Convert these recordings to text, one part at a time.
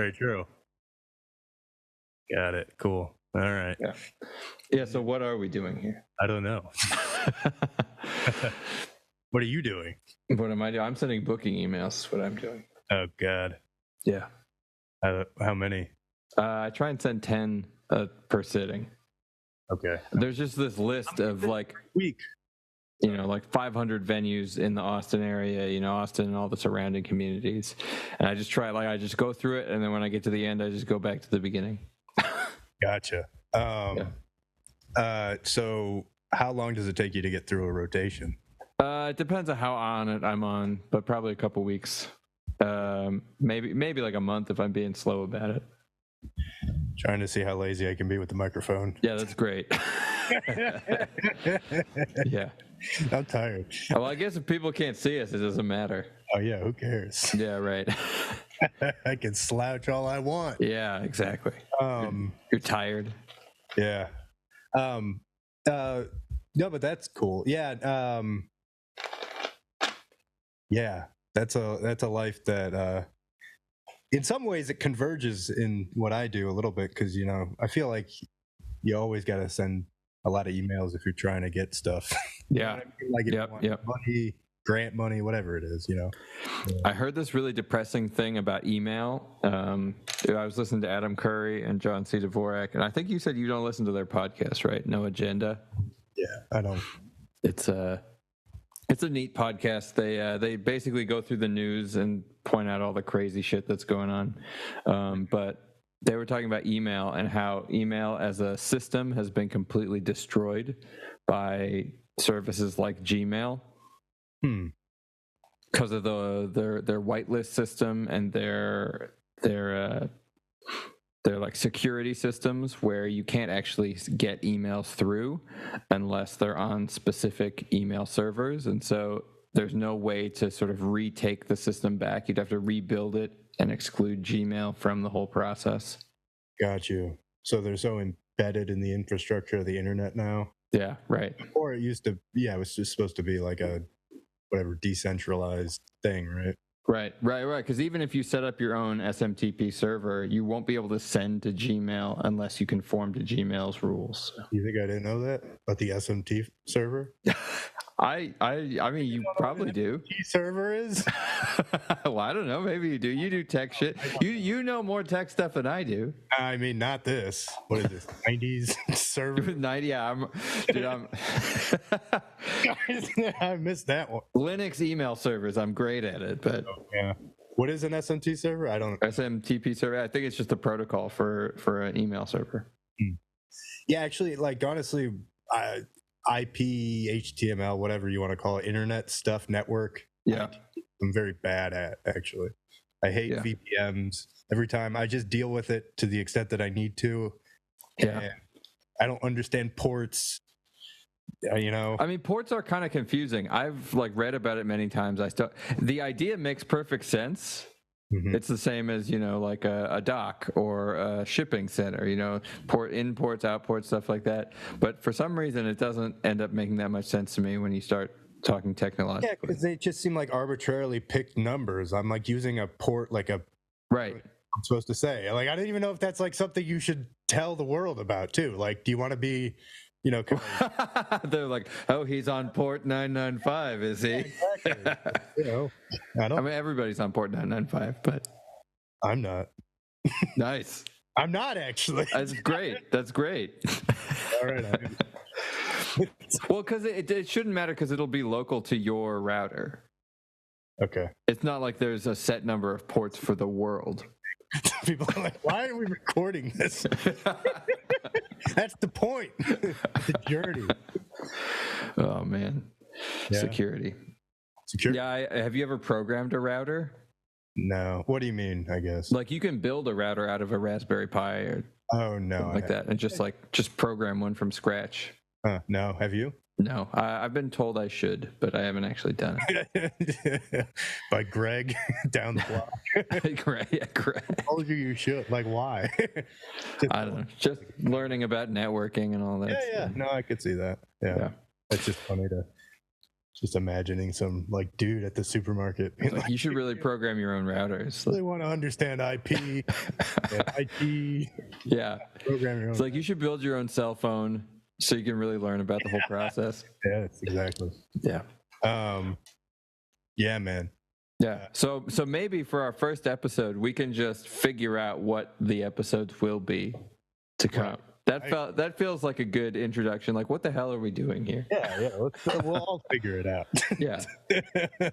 very true. Got it. Cool. All right. Yeah. So what are we doing here? I don't know. What are you doing? What am I doing? I'm sending booking emails. Is what I'm doing. Oh God. Yeah. How many? I try and send 10 per sitting. Okay. There's just this list of like week. Like 500 venues in the Austin area, Austin and all the surrounding communities. And I just I just go through it. And then when I get to the end, I just go back to the beginning. Gotcha. So how long does it take you to get through a rotation? It depends on how on it I'm on, but probably a couple weeks. Maybe like a month if I'm being slow about it. Trying to see how lazy I can be with the microphone. Yeah, that's great. Yeah. I'm tired. Well, I guess if people can't see us, it doesn't matter. Oh, yeah, who cares? Yeah, right. I can slouch all I want. Yeah, exactly. You're tired. Yeah. No, but that's cool. Yeah. Yeah, that's a life that in some ways it converges in what I do a little bit, because I feel like you always got to send a lot of emails if you're trying to get stuff. Yeah. Like if you want money, grant money, whatever it is, Yeah. I heard this really depressing thing about email. I was listening to Adam Curry and John C. Dvorak, and I think you said you don't listen to their podcast, right? No Agenda. Yeah, I don't. It's a neat podcast. They basically go through the news and point out all the crazy shit that's going on. But they were talking about email and how email as a system has been completely destroyed by services like Gmail. Because of their whitelist system and their like security systems where you can't actually get emails through unless they're on specific email servers. And so there's no way to sort of retake the system back. You'd have to rebuild it and exclude Gmail from the whole process. Got you. So they're so embedded in the infrastructure of the internet now. Yeah, right. Or it used to, it was just supposed to be like a whatever decentralized thing, right? Right. Because even if you set up your own SMTP server, you won't be able to send to Gmail unless you conform to Gmail's rules. You think I didn't know that about the SMT server? I mean, you probably do. Server is? Well, I don't know. Maybe you do. You do tech shit. You know more tech stuff than I do. I mean, not this. What is this? 90s server? 90. Yeah, I missed that one. Linux email servers. I'm great at it, but yeah. What is an SMT server? I don't. SMTP server. I think it's just a protocol for an email server. Yeah, actually, like honestly, IP, HTML, whatever you want to call it, internet stuff, network. Yeah, I'm very bad at, actually. I hate VPNs. Every time I just deal with it to the extent that I need to. Yeah, and I don't understand ports. I mean, ports are kind of confusing. I've read about it many times. The idea makes perfect sense. Mm-hmm. It's the same as like a dock or a shipping center. Port in, ports out, ports, stuff like that. But for some reason, it doesn't end up making that much sense to me when you start talking technologically. Yeah, because they just seem like arbitrarily picked numbers. I'm like using a port like a right. I'm supposed to say. Like I don't even know if that's like something you should tell the world about too. Like, do you want to be they're like, oh, he's on port 995, is he? Yeah, exactly. I mean, everybody's on port 995, but I'm not. Nice. I'm not actually. That's great. All right. Well, because it shouldn't matter because it'll be local to your router. Okay. It's not like there's a set number of ports for the world. People are like, why are we recording this? That's the point. The journey. Oh man. Yeah. Security. Yeah. Have you ever programmed a router? No. What do you mean? I guess like you can build a router out of a Raspberry Pi or like that, and just program one from scratch. No. Have you? No, I've been told I should, but I haven't actually done it. By Greg down the block. Greg. I told you should. Like, why? I don't know. Just learning about networking and all that. Yeah. No, I could see that. Yeah. It's just funny to Just imagining some like dude at the supermarket. Like, you should really program your own routers. Really want to understand IP and IT. Yeah. Program your own. It's like you should build your own cell phone so you can really learn about the whole process. Yeah, exactly. Yeah. Yeah, man. Yeah. So maybe for our first episode, we can just figure out what the episodes will be to come. Right. That feels like a good introduction. Like, what the hell are we doing here? Yeah. We'll all figure it out. Yeah.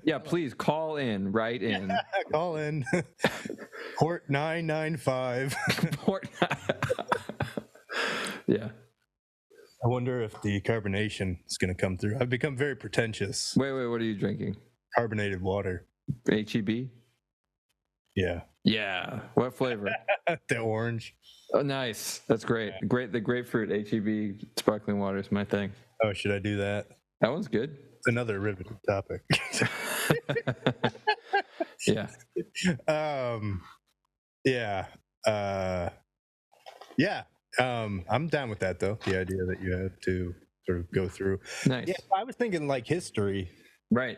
Yeah. Please call in. Write in. Yeah, call in. Port 995. Port. Yeah. I wonder if the carbonation is going to come through. I've become very pretentious. Wait. What are you drinking? Carbonated water. HEB? Yeah. Yeah. What flavor? The orange. Oh, nice. That's great. Great. The grapefruit HEB sparkling water is my thing. Oh, should I do that? That one's good. It's another riveting topic. Yeah. Yeah. I'm down with that though. The idea that you have to sort of go through. Nice. Yeah, I was thinking like history. Right.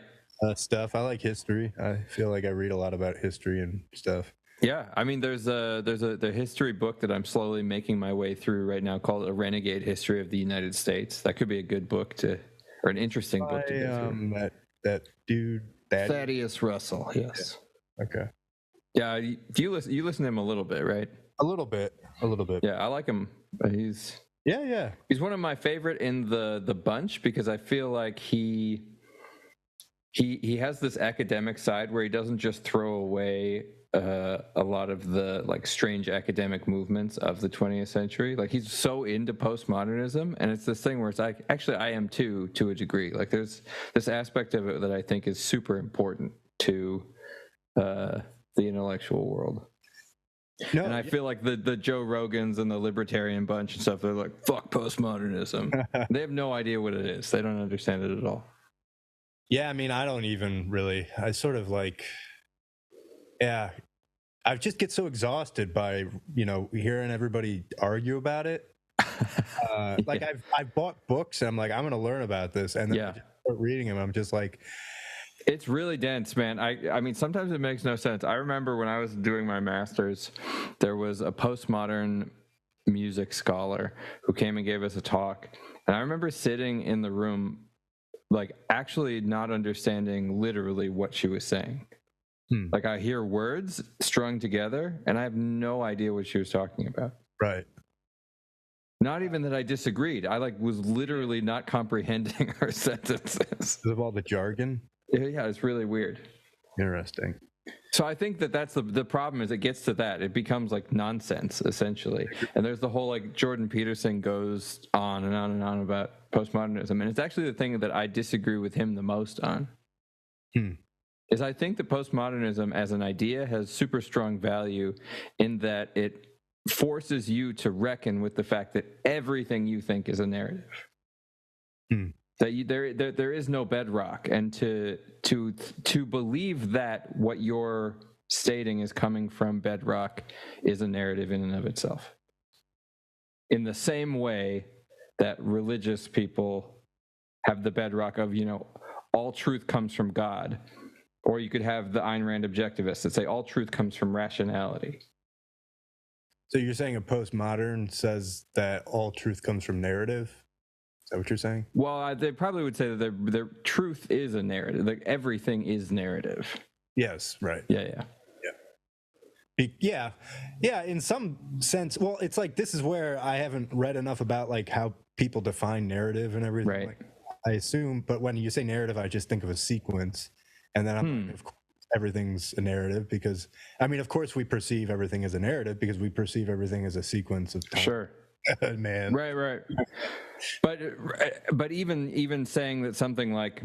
Stuff. I like history. I feel like I read a lot about history and stuff. Yeah, I mean, there's the history book that I'm slowly making my way through right now called A Renegade History of the United States. That could be a good book or an interesting book to go through. That dude, Thaddeus Russell. Yes. Yeah. Okay. Yeah, you listen to him a little bit, right? A little bit. Yeah, I like him. He's one of my favorite in the bunch because I feel like he has this academic side where he doesn't just throw away a lot of the like strange academic movements of the 20th century. Like he's so into postmodernism, and it's this thing where it's like, actually I am too, to a degree. Like there's this aspect of it that I think is super important to the intellectual world. No, and I feel like the Joe Rogans and the libertarian bunch and stuff, they're like, fuck postmodernism. They have no idea what it is. They don't understand it at all. Yeah, I mean, I don't even really. I sort of like, yeah, I just get so exhausted by, hearing everybody argue about it. Like I've bought books and I'm like, I'm going to learn about this. And then I just start reading them. I'm just like, it's really dense, man. I mean, sometimes it makes no sense. I remember when I was doing my master's, there was a postmodern music scholar who came and gave us a talk. And I remember sitting in the room, like actually not understanding literally what she was saying. Like I hear words strung together and I have no idea what she was talking about. Right. Not even that I disagreed. I was literally not comprehending her sentences. Because of all the jargon? Yeah, it's really weird. Interesting. So I think that's the problem is it gets to that. It becomes like nonsense, essentially. And there's the whole like Jordan Peterson goes on and on and on about postmodernism. And it's actually the thing that I disagree with him the most on. Is I think that postmodernism as an idea has super strong value in that it forces you to reckon with the fact that everything you think is a narrative. That there is no bedrock, and to believe that what you're stating is coming from bedrock is a narrative in and of itself. In the same way that religious people have the bedrock of, all truth comes from God. Or you could have the Ayn Rand objectivists that say all truth comes from rationality. So you're saying a postmodern says that all truth comes from narrative? Is that what you're saying? Well, they probably would say that their truth is a narrative. Like everything is narrative. Yes, right. Yeah. Yeah, in some sense. Well, it's like this is where I haven't read enough about like how people define narrative and everything. Right. Like, I assume, but when you say narrative, I just think of a sequence. And then I'm like, of course, everything's a narrative because, I mean, of course we perceive everything as a narrative because we perceive everything as a sequence of time. Sure. Man. Right. But even saying that something like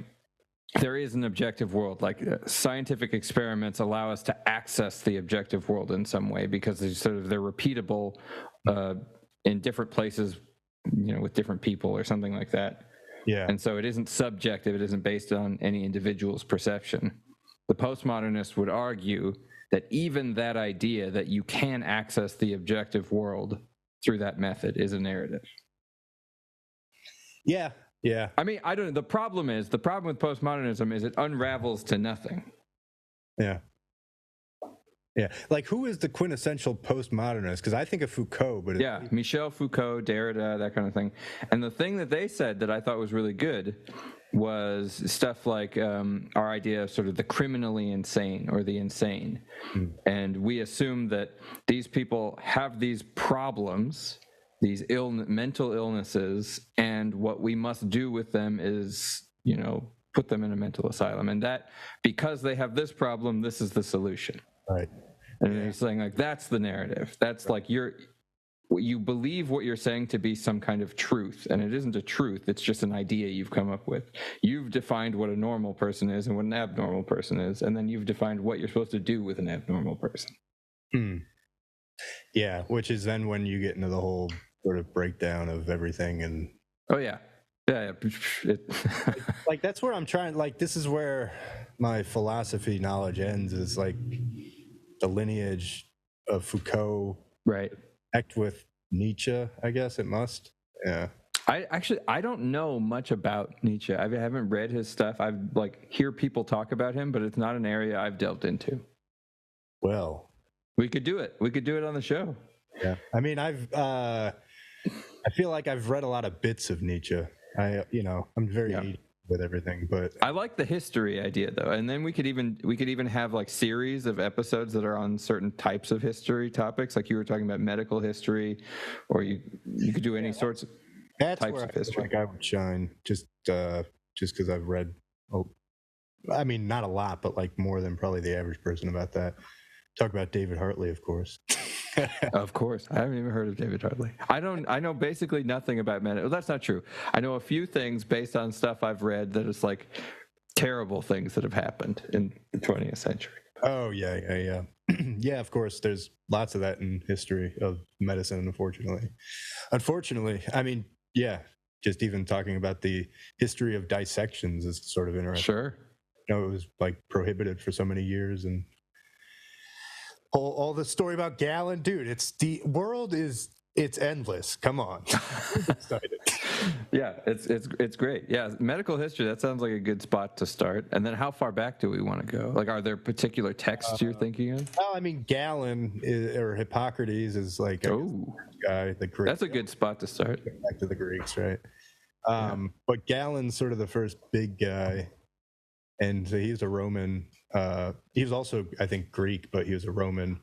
there is an objective world, like scientific experiments allow us to access the objective world in some way because they're repeatable in different places, with different people or something like that. Yeah. And so it isn't subjective. It isn't based on any individual's perception. The postmodernists would argue that even that idea that you can access the objective world through that method is a narrative. Yeah. Yeah. I mean, I don't know. The problem with postmodernism is it unravels to nothing. Yeah. Yeah. Like, who is the quintessential postmodernist? Because I think of Foucault, but yeah, Michel Foucault, Derrida, that kind of thing. And the thing that they said that I thought was really good was stuff like our idea of sort of the criminally insane or the insane. And we assume that these people have these problems, these mental illnesses, and what we must do with them is, put them in a mental asylum. And that because they have this problem, this is the solution. Right. And they're saying, like, that's the narrative. That's like you believe what you're saying to be some kind of truth, and it isn't a truth. It's just an idea you've come up with. You've defined what a normal person is and what an abnormal person is, and then you've defined what you're supposed to do with an abnormal person. Yeah, which is then when you get into the whole sort of breakdown of everything. And oh yeah. Like, that's where I'm trying, like, this is where my philosophy knowledge ends, is like the lineage of Foucault, right? Act with Nietzsche, I guess it must. Yeah. I don't know much about Nietzsche. I haven't read his stuff. I've hear people talk about him, but it's not an area I've delved into. Well, we could do it. We could do it on the show. Yeah. I mean, I feel like I've read a lot of bits of Nietzsche. I'm very with everything, but I like the history idea though. And then we could even have like series of episodes that are on certain types of history topics, like you were talking about medical history, or you could do any sorts of types of history. Like I would shine just because I've read, I mean, not a lot, but like more than probably the average person about that. Talk about David Hartley, of course. Of course. I haven't even heard of David Hartley. I know basically nothing about men. Well, that's not true. I know a few things based on stuff I've read that is like terrible things that have happened in the 20th century. Oh, yeah. Yeah, of course. There's lots of that in history of medicine, unfortunately. I mean, yeah, just even talking about the history of dissections is sort of interesting. Sure. It was like prohibited for so many years, and all the story about Galen, dude. It's endless. Come on. Yeah, it's great. Yeah, medical history. That sounds like a good spot to start. And then, how far back do we want to go? Like, are there particular texts you're thinking of? Oh, I mean, Galen or Hippocrates is like the guy. The Greek. That's a good spot to start. Back to the Greeks, right? But Galen's sort of the first big guy, and so he's a Roman. He was also, I think, Greek, but he was a Roman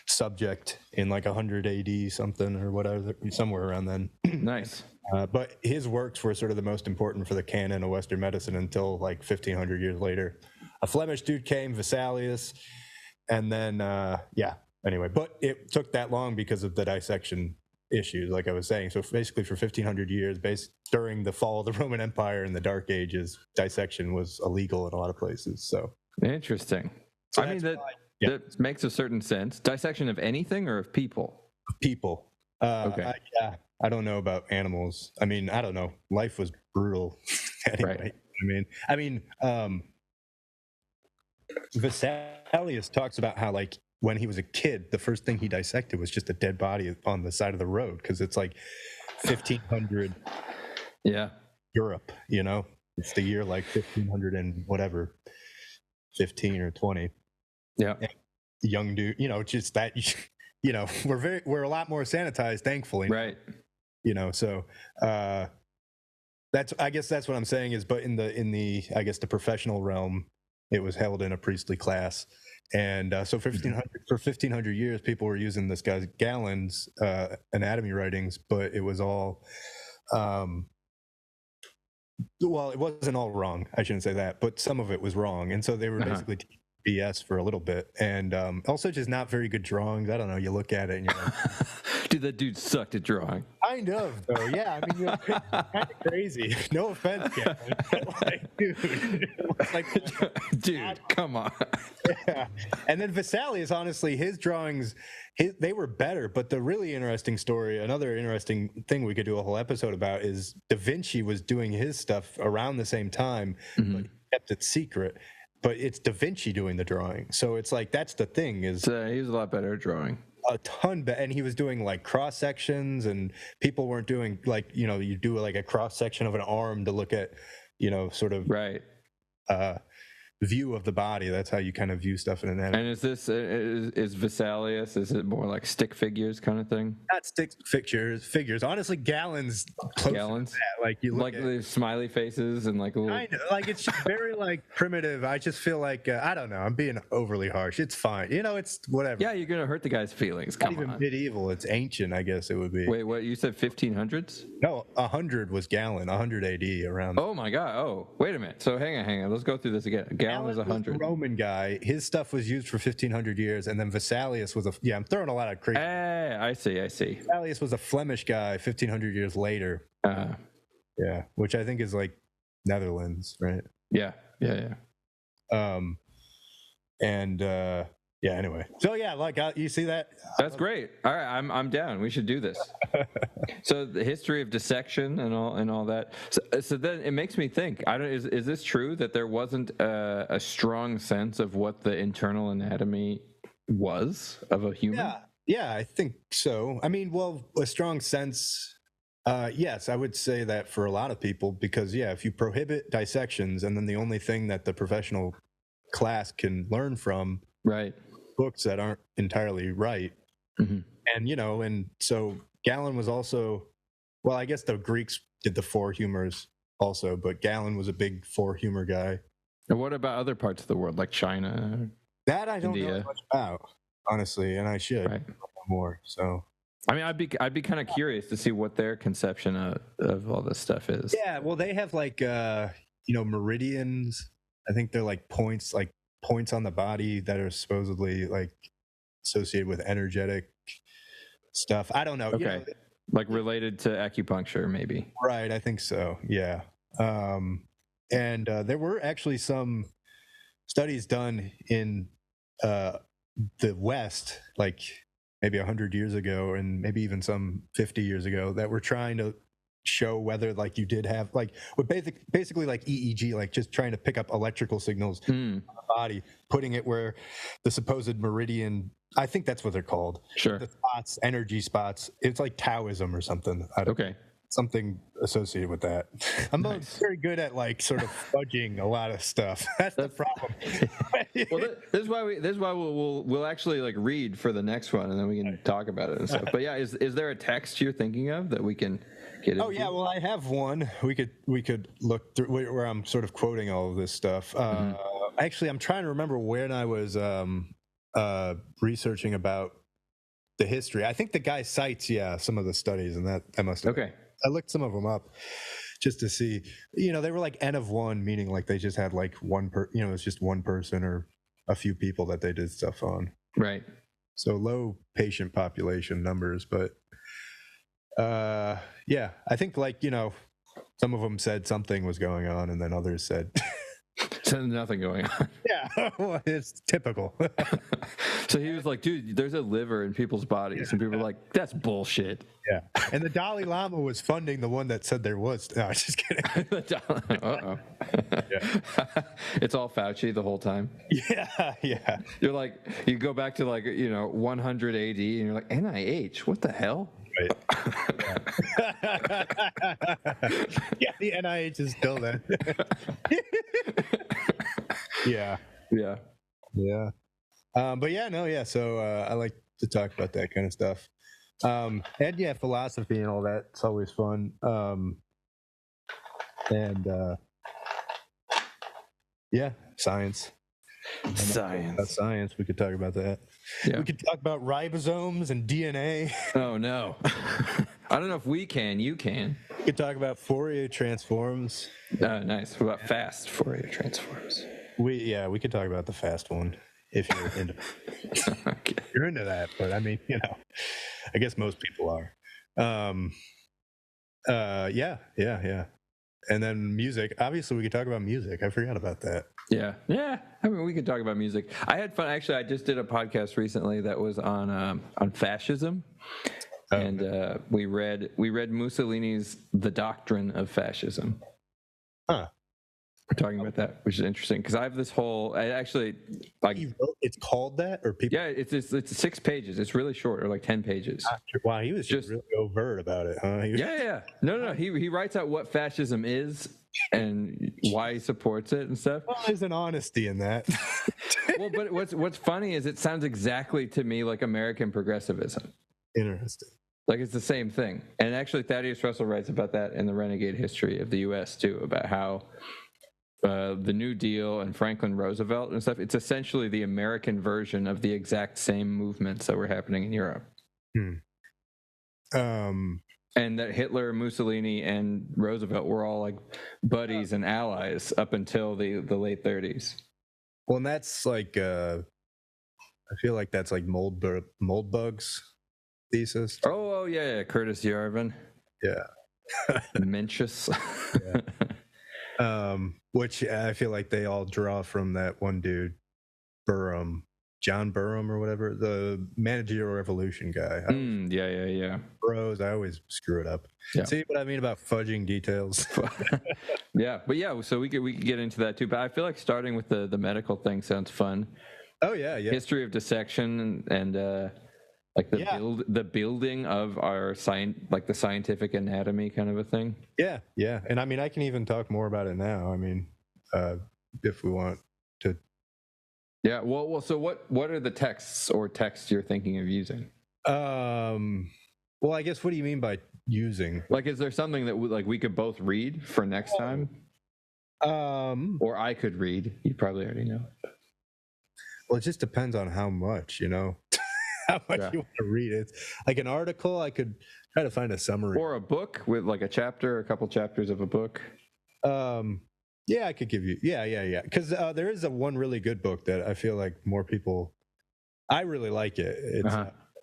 subject in like 100 AD something or whatever, somewhere around then. Nice. But his works were sort of the most important for the canon of Western medicine until like 1500 years later. A Flemish dude came, Vesalius, and then anyway. But it took that long because of the dissection issues, like I was saying. So basically, for 1500 years, during the fall of the Roman Empire in the Dark Ages, dissection was illegal in a lot of places. So interesting. So I mean, that makes a certain sense. Dissection of anything or of people? People. Okay. I don't know about animals. I mean, I don't know. Life was brutal anyway. Right. I mean, Vesalius talks about how, like, when he was a kid, the first thing he dissected was just a dead body on the side of the road, because it's like 1500 Europe, it's the year like 1500 and whatever, 15 or 20. Yeah. And young dude, just that, we're a lot more sanitized, thankfully. Right. So I guess that's what I'm saying is, but in the I guess the professional realm, it was held in a priestly class. And so for 1500 years, people were using this guy's Galen's anatomy writings, but it was all, well, it wasn't all wrong. I shouldn't say that, but some of it was wrong. And so they were basically BS for a little bit. And also just not very good drawings. I don't know. You look at it and you're like, dude, that dude sucked at drawing. Kind of, though. Yeah, I mean, you're kind of crazy. No offense, Galen. Like, dude, come on. Yeah. And then Vesalius, honestly, his drawings, they were better. But the really interesting story, another interesting thing we could do a whole episode about, is Da Vinci was doing his stuff around the same time, but he kept it secret. But it's Da Vinci doing the drawing. So it's like, that's the thing is... he was a lot better at drawing. a ton, and he was doing like cross sections, and people weren't doing like, you do like a cross section of an arm to look at, sort of Right. view of the body. That's how you kind of view stuff in anatomy. And is this is Vesalius? Is it more like stick figures kind of thing? Not stick figures. Honestly, gallons closer Gallons? to that. Like you look Like at the smiley faces and like a little. kind of like it's just very like primitive. I just feel like I don't know. I'm being overly harsh. It's fine. It's whatever. Yeah, you're gonna hurt the guy's feelings. Not Come even on. medieval. It's ancient. I guess it would be. Wait, what? You said 1500s? No, 100 was gallon. 100 AD around. Oh my god. Oh, wait a minute. So hang on. Let's go through this again. Gallon is Was 100. a Roman guy. His stuff was used for 1500 years, and then Vesalius was yeah. I'm throwing a lot of crazy. I see. Vesalius was a Flemish guy 1500 years later. Yeah, which I think is like Netherlands, right? Yeah. And yeah. Anyway, so yeah, like you see that? That's great. All right, I'm down. We should do this. So the history of dissection and all that. So then it makes me think. Is this true that there wasn't a strong sense of what the internal anatomy was of a human? Yeah, I think so. I mean, well, a strong sense. Yes, I would say that for a lot of people, because if you prohibit dissections, and then the only thing that the professional class can learn from, right, books that aren't entirely right, and and so Galen was also, well, I guess the Greeks did the four humors also, but Galen was a big four humor guy. And what about other parts of the world, like China? That I don't know much about, honestly, and I should know more. So. I mean, I'd be kind of curious to see what their conception of all this stuff is. Yeah, well, they have like meridians. I think they're like points on the body that are supposedly like associated with energetic stuff. I don't know. Okay, like related to acupuncture, maybe. Right, I think so. Yeah, and there were actually some studies done in the West, like maybe 100 years ago, and maybe even some 50 years ago, that were trying to show whether like you did have like what basically like EEG, like just trying to pick up electrical signals on the body, putting it where the supposed meridian, I think that's what they're called. Sure. The spots, energy spots. It's like Taoism or something. Okay. Something associated with that. I'm very good at like sort of fudging a lot of stuff. That's the problem. Well, this is why we'll actually like read for the next one, and then we can talk about it and stuff. But yeah, is there a text you're thinking of that we can get into? Oh yeah, well I have one. We could look through where I'm sort of quoting all of this stuff. Actually, I'm trying to remember when I was researching about the history. I think the guy cites some of the studies, and that must have okay. I looked some of them up just to see, they were like N of one, meaning like they just had like it's just one person or a few people that they did stuff on. Right. So low patient population numbers, but yeah, I think like, some of them said something was going on, and then others said nothing going on. Yeah, well, it's typical. So he was like, dude, there's a liver in people's bodies. And people were like, that's bullshit. Yeah. And the Dalai Lama was funding the one that said there was. No, I'm just kidding. Uh-oh. Yeah. It's all Fauci the whole time. Yeah. You're like, you go back to like, 100 AD, and you're like, NIH, what the hell? Right. Yeah, the NIH is still there. Yeah. But yeah. So I like to talk about that kind of stuff. And yeah, philosophy and all that. It's always fun. And yeah, science. Science. We could talk about that. Yeah. We could talk about ribosomes and DNA. Oh no. I don't know if we can. You can. We could talk about Fourier transforms. Nice. What about fast Fourier transforms? We could talk about the fast one if you're into okay. You're into that, but I mean, I guess most people are. Yeah. And then music. Obviously, we could talk about music. I forgot about that. Yeah. I mean, we could talk about music. I had fun. Actually, I just did a podcast recently that was on fascism, and we read Mussolini's *The Doctrine of Fascism*. Huh. we're talking about that, which is interesting because I have this whole. I actually like. It's called that, or people? Yeah, it's 6 pages. It's really short, or like 10 pages. Wow, he was just really overt about it, huh? Yeah. No. He writes out what fascism is and why he supports it and stuff. Well, there's an honesty in that. Well, but what's funny is it sounds exactly to me like American progressivism. Interesting. Like it's the same thing. And actually, Thaddeus Russell writes about that in the Renegade History of the U.S. too, about how the New Deal and Franklin Roosevelt and stuff, it's essentially the American version of the exact same movements that were happening in Europe. And that Hitler, Mussolini, and Roosevelt were all like buddies and allies up until the late 30s. Well, and that's like, I feel like that's like Moldbug's thesis. Oh yeah, Curtis Yarvin. Yeah. Mencius. Yeah. Which I feel like they all draw from that one dude, John Burham or whatever, the managerial revolution guy. Yeah. Bros, I always screw it up. Yeah. See what I mean about fudging details? Yeah, but yeah, so we could get into that too. But I feel like starting with the medical thing sounds fun. Oh yeah. History of dissection and like the building of our like the scientific anatomy kind of a thing. Yeah. And I mean, I can even talk more about it now. I mean, if we want to. Yeah. Well. So what are the texts you're thinking of using? Well, I guess what do you mean by using? Like, is there something that we could both read for next time? Or I could read. You probably already know. Well, it just depends on how much, how much you want to read. It's like an article. I could try to find a summary, or a book with like a couple chapters of a book. Yeah, I could give you. Yeah. Because there is one really good book that I feel like more people. I really like it.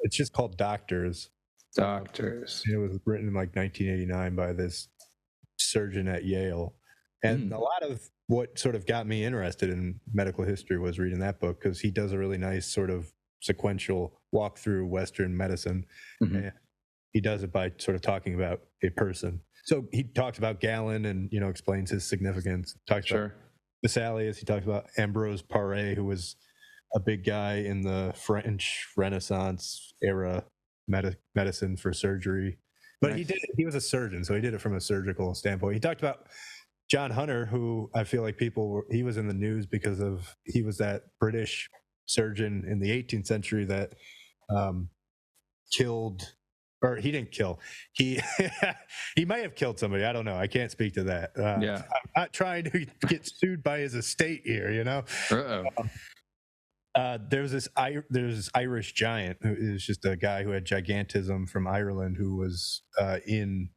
It's just called Doctors. It was written in like 1989 by this surgeon at Yale, and a lot of what sort of got me interested in medical history was reading that book, because he does a really nice sort of sequential walk through Western medicine. And he does it by sort of talking about a person. So he talks about Galen and explains his significance. Talks about Vesalius. He talks about Ambrose Paré, who was a big guy in the French Renaissance era medicine for surgery. But he was a surgeon, so he did it from a surgical standpoint. He talked about John Hunter, who I feel like he was in the news because he was that British surgeon in the 18th century that killed, or he didn't kill. He might have killed somebody. I don't know. I can't speak to that. I'm not trying to get sued by his estate here, There's this Irish giant who is just a guy who had gigantism from Ireland, who was in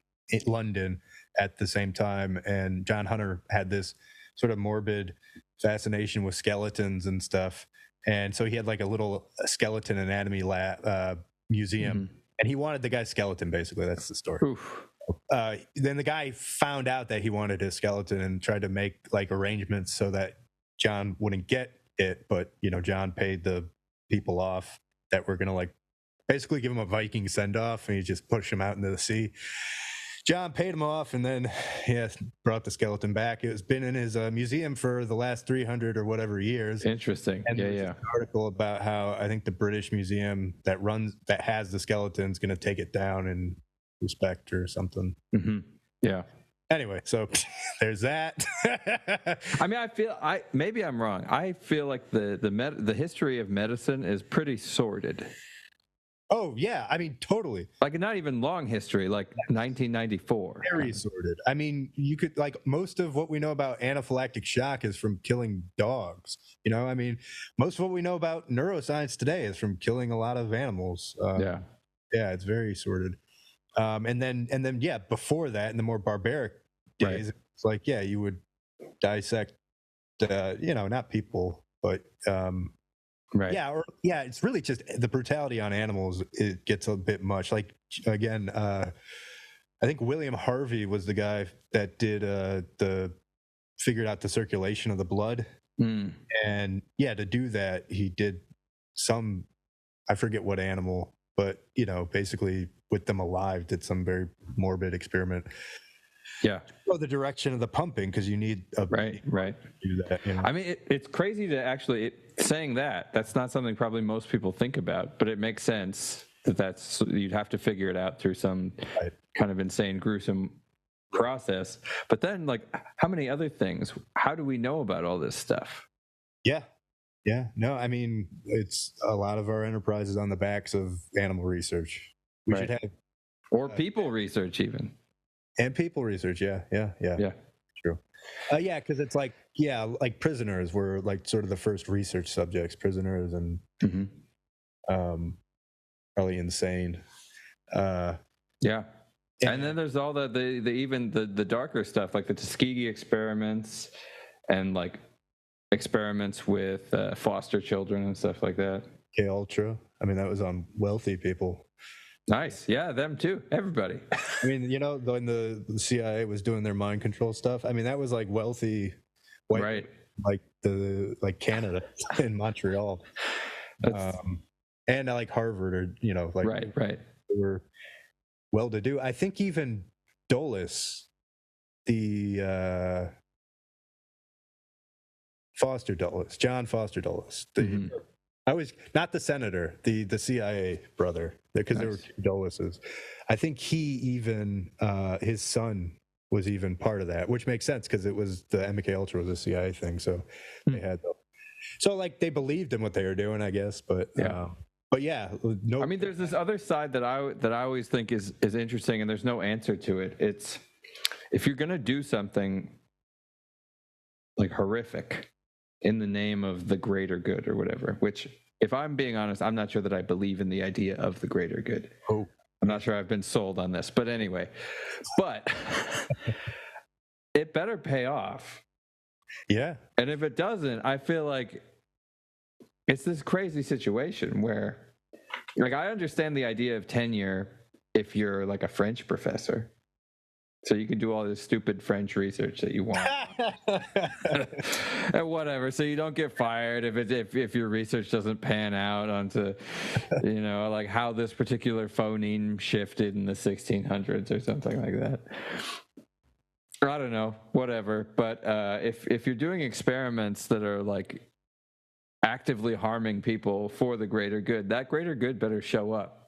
London at the same time, and John Hunter had this sort of morbid fascination with skeletons and stuff, and so he had like a little skeleton anatomy museum, and he wanted the guy's skeleton. Basically, that's the story. Then the guy found out that he wanted his skeleton and tried to make like arrangements so that John wouldn't get it, but John paid the people off that were gonna like basically give him a Viking send off, and he just pushed him out into the sea. John paid him off, and then brought the skeleton back. It's been in his museum for the last 300 or whatever years. Interesting. And there's an article about how I think the British Museum that has the skeleton is going to take it down in respect or something. Yeah. Anyway, so there's that. I mean, maybe I'm wrong. I feel like the history of medicine is pretty sordid. Oh yeah, I mean totally. Like not even long history, like 1994. Very sordid. I mean, you could like most of what we know about anaphylactic shock is from killing dogs. I mean, most of what we know about neuroscience today is from killing a lot of animals. Yeah, it's very sordid. And then before that, in the more barbaric days, it's like you would dissect, not people, but. It's really just the brutality on animals. It gets a bit much. Like again, I think William Harvey was the guy that did figured out the circulation of the blood, and to do that he did some, I forget what animal, but basically with them alive did some very morbid experiment. go the direction of the pumping because you need a right. to do that. You know? I mean, it's crazy to actually saying that's not something probably most people think about, but it makes sense that's you'd have to figure it out through some kind of insane, gruesome process. But then, like, how many other things? How do we know about all this stuff? Yeah. No, I mean, it's a lot of our enterprise is on the backs of animal research. We should have or people research even, and people research. Yeah. True. Yeah, because it's like prisoners were like sort of the first research subjects. Prisoners and probably insane. Yeah. And then there's all the even the darker stuff, like the Tuskegee experiments and like experiments with foster children and stuff like that. K Ultra. I mean, that was on wealthy people. Nice. Yeah, them too. Everybody. I mean, you know, when the CIA was doing their mind control stuff, I mean, that was like wealthy white, right? Like Canada in Montreal. And like Harvard, or you know, like right. They were well to do. I think even Dulles, the John Foster Dulles. I was not the senator, the CIA brother, because there were two Dulleses. I think he even his son was even part of that, which makes sense because it was the MK Ultra was a CIA thing, so they had so like they believed in what they were doing, I guess. But yeah, no. I mean, there's this other side that I always think is interesting, and there's no answer to it. It's if you're gonna do something like horrific in the name of the greater good or whatever, which, if I'm being honest, I'm not sure that I believe in the idea of the greater good. Oh. I'm not sure I've been sold on this, but anyway, it better pay off. Yeah. And if it doesn't, I feel like it's this crazy situation where, like, I understand the idea of tenure if you're like a French professor. So you can do all this stupid French research that you want, and whatever. So you don't get fired if your research doesn't pan out onto, you know, like how this particular phoneme shifted in the 1600s or something like that. I don't know, whatever. But if you're doing experiments that are like actively harming people for the greater good, that greater good better show up.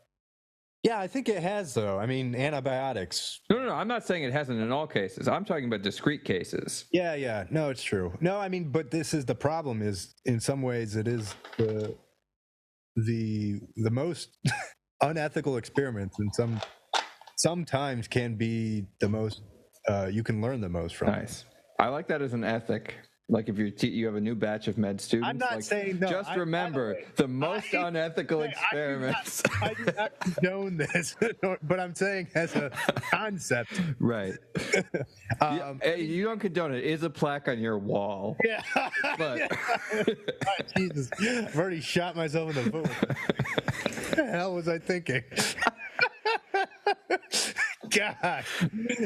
Yeah, I think it has, though. I mean, antibiotics. No. I'm not saying it hasn't in all cases. I'm talking about discrete cases. Yeah. No, it's true. No, I mean, but this is the problem is in some ways it is the most unethical experiments, and sometimes can be the most you can learn the most from. Nice. I like that as an ethic. Like if you have a new batch of med students, I'm not saying no. Just remember the most unethical experiments. I do not condone this, but I'm saying as a concept, right? You don't condone it. It is a plaque on your wall. Yeah. But Jesus, I've already shot myself in the foot. What the hell was I thinking? God,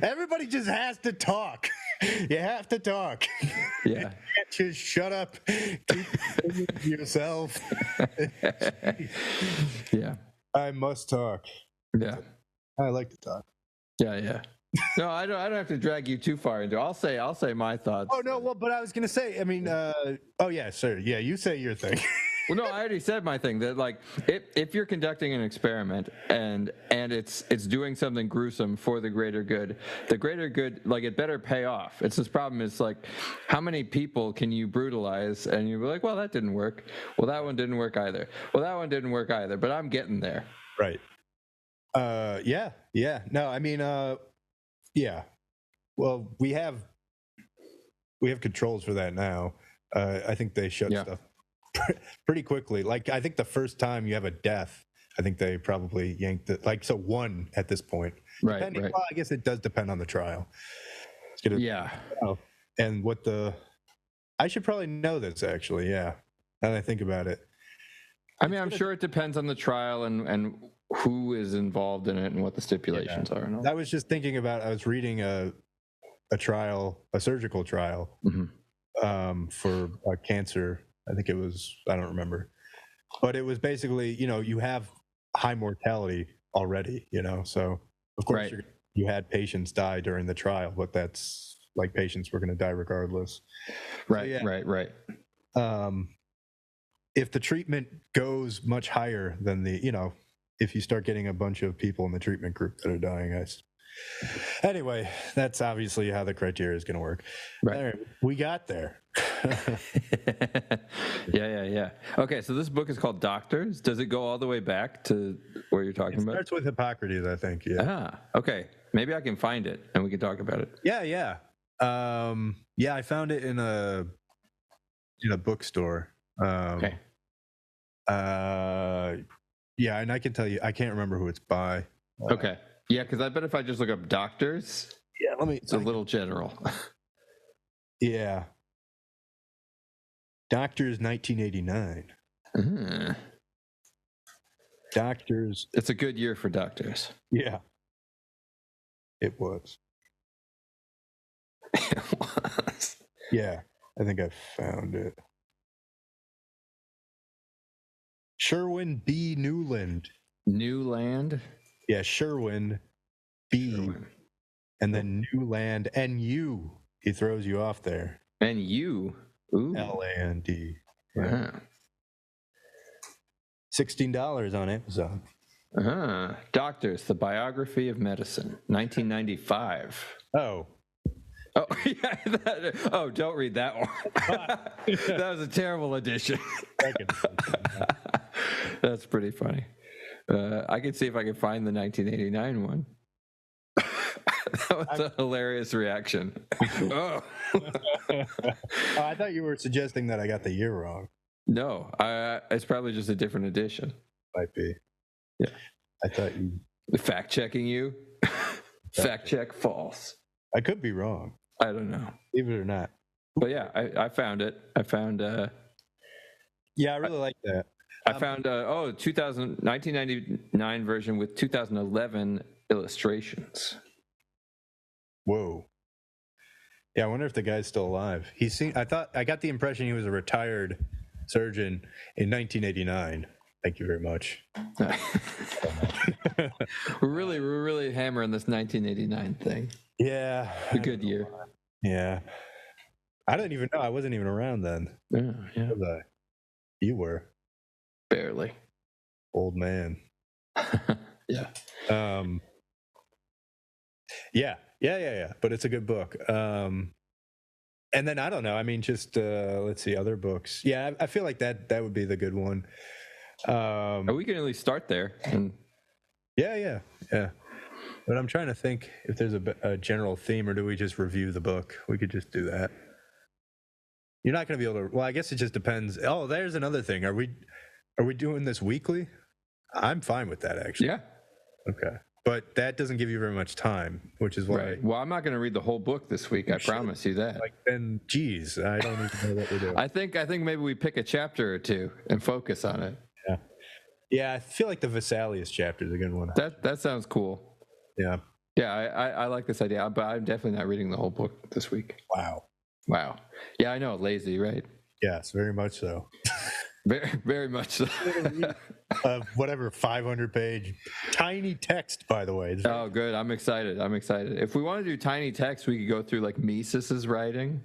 everybody just has to talk. You have to talk. Yeah. You can't just shut up. Keep yourself. Yeah. I must talk. Yeah. I like to talk. Yeah. No, I don't have to drag you too far into it. I'll say my thoughts. Oh no, well, but I was gonna say, I mean, oh yeah, sir. Yeah, you say your thing. Well, no, I already said my thing. That like, if you're conducting an experiment and it's doing something gruesome for the greater good, like it better pay off. It's this problem is like, how many people can you brutalize? And you're like, well, that didn't work. Well, that one didn't work either. Well, that one didn't work either. But I'm getting there. Right. Yeah. No, I mean, yeah. Well, we have controls for that now. I think they shut stuff pretty quickly. Like I think the first time you have a death, I think they probably yanked it. Like so, one at this point. Right. Well, I guess it does depend on the trial. Yeah. And I should probably know this actually. Yeah. Now that I think about it. I mean, I'm sure it depends on the trial and who is involved in it and what the stipulations are. And all. I was just thinking about. I was reading a surgical trial for cancer. I think it was. I don't remember, but it was basically, you know, you have high mortality already, you know, so of course you had patients die during the trial, but that's like patients were going to die regardless. Right, right. If the treatment goes much higher than if you start getting a bunch of people in the treatment group that are dying, anyway, that's obviously how the criteria is going to work. Right. All right, we got there. Yeah. Okay, so this book is called Doctors. Does it go all the way back to where you're talking about? It starts with Hippocrates, I think. Yeah. Okay. Maybe I can find it and we can talk about it. Yeah. I found it in a bookstore. Okay. Yeah, and I can tell you, I can't remember who it's by. Okay. Yeah, because I bet if I just look up Doctors, it's a little general. Yeah. Doctors 1989. Doctors. It's a good year for doctors. Yeah. It was. It was. Yeah, I think I found it. Sherwin B. Newland. Newland? Yeah, Sherwin B. Sherwin. And then Newland, N-U. He throws you off there. N-U? Ooh. L-A-N-D. Yeah. $16 on Amazon. Doctors, The Biography of Medicine, 1995. Oh, yeah. Don't read that one. That was a terrible edition. That's pretty funny. I can see if I can find the 1989 one. That was a hilarious reaction. Oh. I thought you were suggesting that I got the year wrong. No, it's probably just a different edition. Might be. Yeah. I thought you... Fact checking you? Fact check false. I could be wrong. I don't know. Believe it or not. But yeah, I found it. I found... yeah, I really like that. I found 1999 version with 2011 illustrations. Whoa. Yeah, I wonder if the guy's still alive. I got the impression he was a retired surgeon in 1989. Thank you very much. We're really hammering this 1989 thing. Yeah. A good year. Yeah. I didn't even know. I wasn't even around then. Yeah. You were. Barely. Old man. Yeah. Yeah. But it's a good book. And then I don't know. I mean, just let's see other books. Yeah, I feel like that would be the good one. We can at least start there. Yeah. But I'm trying to think if there's a general theme, or do we just review the book? We could just do that. You're not going to be able to. Well, I guess it just depends. Oh, there's another thing. Are we doing this weekly? I'm fine with that, actually. Yeah. Okay. But that doesn't give you very much time, which is why. Right. Well, I'm not going to read the whole book this week. I promise you that. Then, geez, I don't even know what we're doing. I think maybe we pick a chapter or two and focus on it. Yeah. I feel like the Vesalius chapter is a good one. That sounds cool. Yeah. Yeah, I like this idea, but I'm definitely not reading the whole book this week. Wow. Yeah, I know, lazy, right? Yes, very much so. Very, very much so. Whatever, 500-page tiny text, by the way. Oh, good. I'm excited. If we want to do tiny text, we could go through like Mises's writing.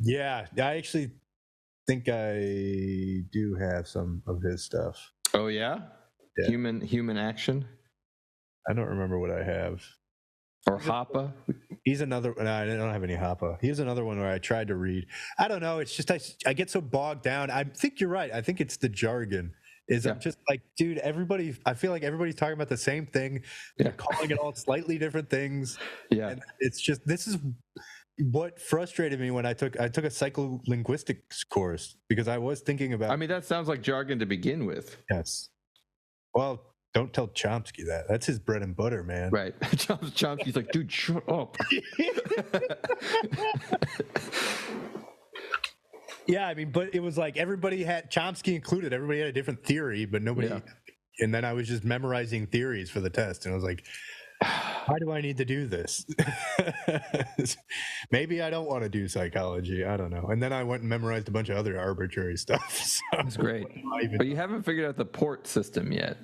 Yeah, I actually think I do have some of his stuff. Oh yeah? Human action. I don't remember what I have. Or Hoppa. He's another. No, I don't have any Hoppa. He's another one where I tried to read. I don't know. It's just I get so bogged down. I think you're right. I think it's the jargon. I'm just like, dude. I feel like everybody's talking about the same thing. They're calling it all slightly different things. Yeah. And it's just, this is what frustrated me when I took a psycholinguistics course, because I was thinking about. I mean, that sounds like jargon to begin with. Yes. Well, don't tell Chomsky that. That's his bread and butter, man. Right. Chomsky's like, dude, shut up. Yeah, I mean, but it was like everybody had, Chomsky included, everybody had a different theory, but nobody. Yeah. And then I was just memorizing theories for the test, and I was like, why do I need to do this? Maybe I don't want to do psychology. I don't know. And then I went and memorized a bunch of other arbitrary stuff. So that's great. But you haven't figured out the port system yet.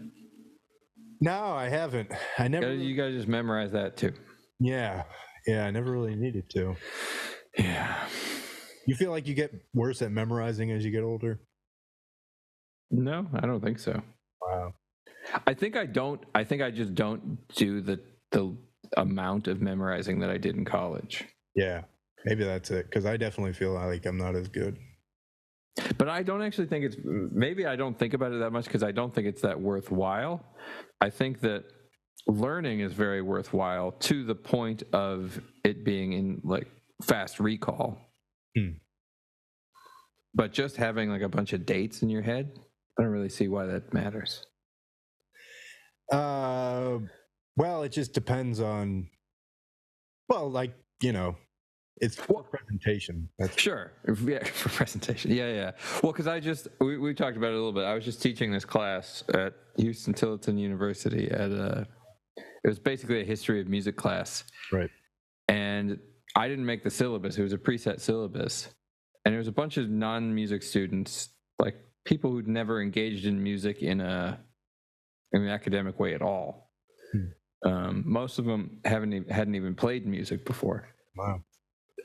No, I haven't. I never. You guys just memorize that too. Yeah, I never really needed to. Yeah. You feel like you get worse at memorizing as you get older? No, I don't think so. Wow. I think I just don't do the amount of memorizing that I did in college. Yeah, maybe that's it. Because I definitely feel like I'm not as good. But I don't actually think it's, maybe I don't think about it that much because I don't think it's that worthwhile. I think that learning is very worthwhile to the point of it being in like fast recall. But just having like a bunch of dates in your head, I don't really see why that matters. Well, it just depends on, well, like, you know, it's for presentation. That's sure. Yeah, for presentation. Yeah. Well, because we talked about it a little bit. I was just teaching this class at Houston Tillotson University it was basically a history of music class. Right. And I didn't make the syllabus. It was a preset syllabus. And there was a bunch of non-music students, like people who'd never engaged in music in an academic way at all. Most of them hadn't even played music before. Wow.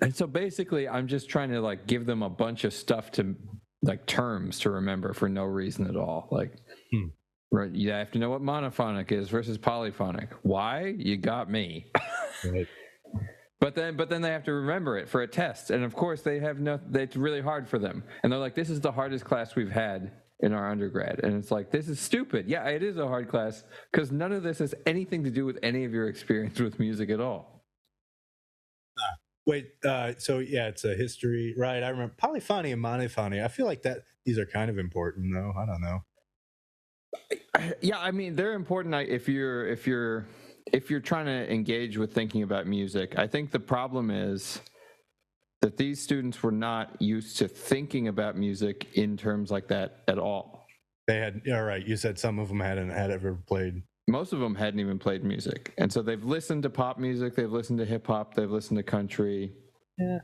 And so basically, I'm just trying to like give them a bunch of stuff to like terms to remember for no reason at all. Like, right, you have to know what monophonic is versus polyphonic. Why? You got me. Right. But then they have to remember it for a test, and of course it's really hard for them. And they're like, "This is the hardest class we've had in our undergrad," and it's like, "This is stupid." Yeah, it is a hard class because none of this has anything to do with any of your experience with music at all. Wait, so yeah, it's a history, right? I remember polyphony and monophony. I feel like that these are kind of important, though. I don't know. Yeah, I mean, they're important if you're trying to engage with thinking about music. I think the problem is that these students were not used to thinking about music in terms like that at all. They had, all right, you said some of them hadn't ever played. Most of them hadn't even played music. And so they've listened to pop music, they've listened to hip hop, they've listened to country. Yeah.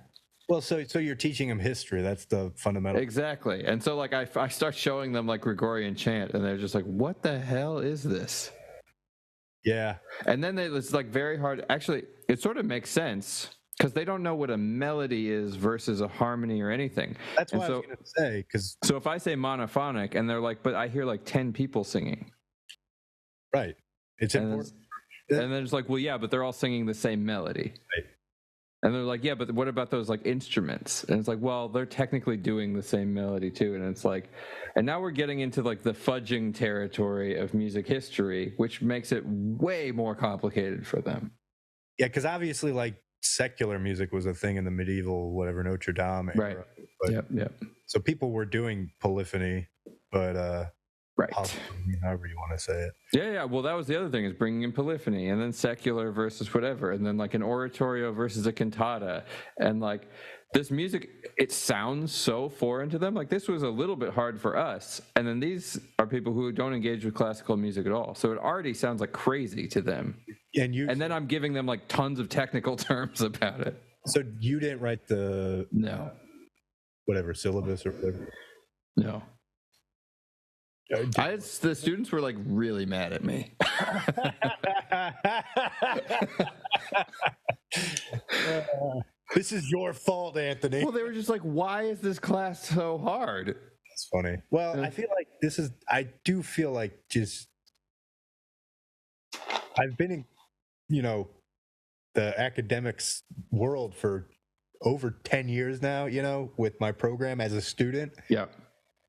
Well, so you're teaching them history. That's the fundamental. Exactly. And so like I start showing them like Gregorian chant and they're just like, what the hell is this? Yeah. And then it's like very hard. Actually, it sort of makes sense because they don't know what a melody is versus a harmony or anything. That's what I was going to say. So if I say monophonic and they're like, but I hear like 10 people singing. Right. It's important. And then it's like, well, yeah, but they're all singing the same melody. Right. And they're like, yeah, but what about those like instruments? And it's like, well, they're technically doing the same melody too. And it's like, and now we're getting into like the fudging territory of music history, which makes it way more complicated for them. Yeah, because obviously like secular music was a thing in the medieval, whatever, Notre Dame era. Right. But, yep. So people were doing polyphony, but right. However you want to say it. Yeah. Well, that was the other thing is bringing in polyphony and then secular versus whatever. And then like an oratorio versus a cantata. And like this music, it sounds so foreign to them. Like this was a little bit hard for us. And then these are people who don't engage with classical music at all. So it already sounds like crazy to them. And then I'm giving them like tons of technical terms about it. So you didn't write No. Whatever, syllabus or whatever? No. The students were like really mad at me. This is your fault, Anthony. Well, they were just like, why is this class so hard? That's funny. Well, I feel like I do feel like just, I've been in, the academics world for over 10 years now, with my program as a student. Yeah.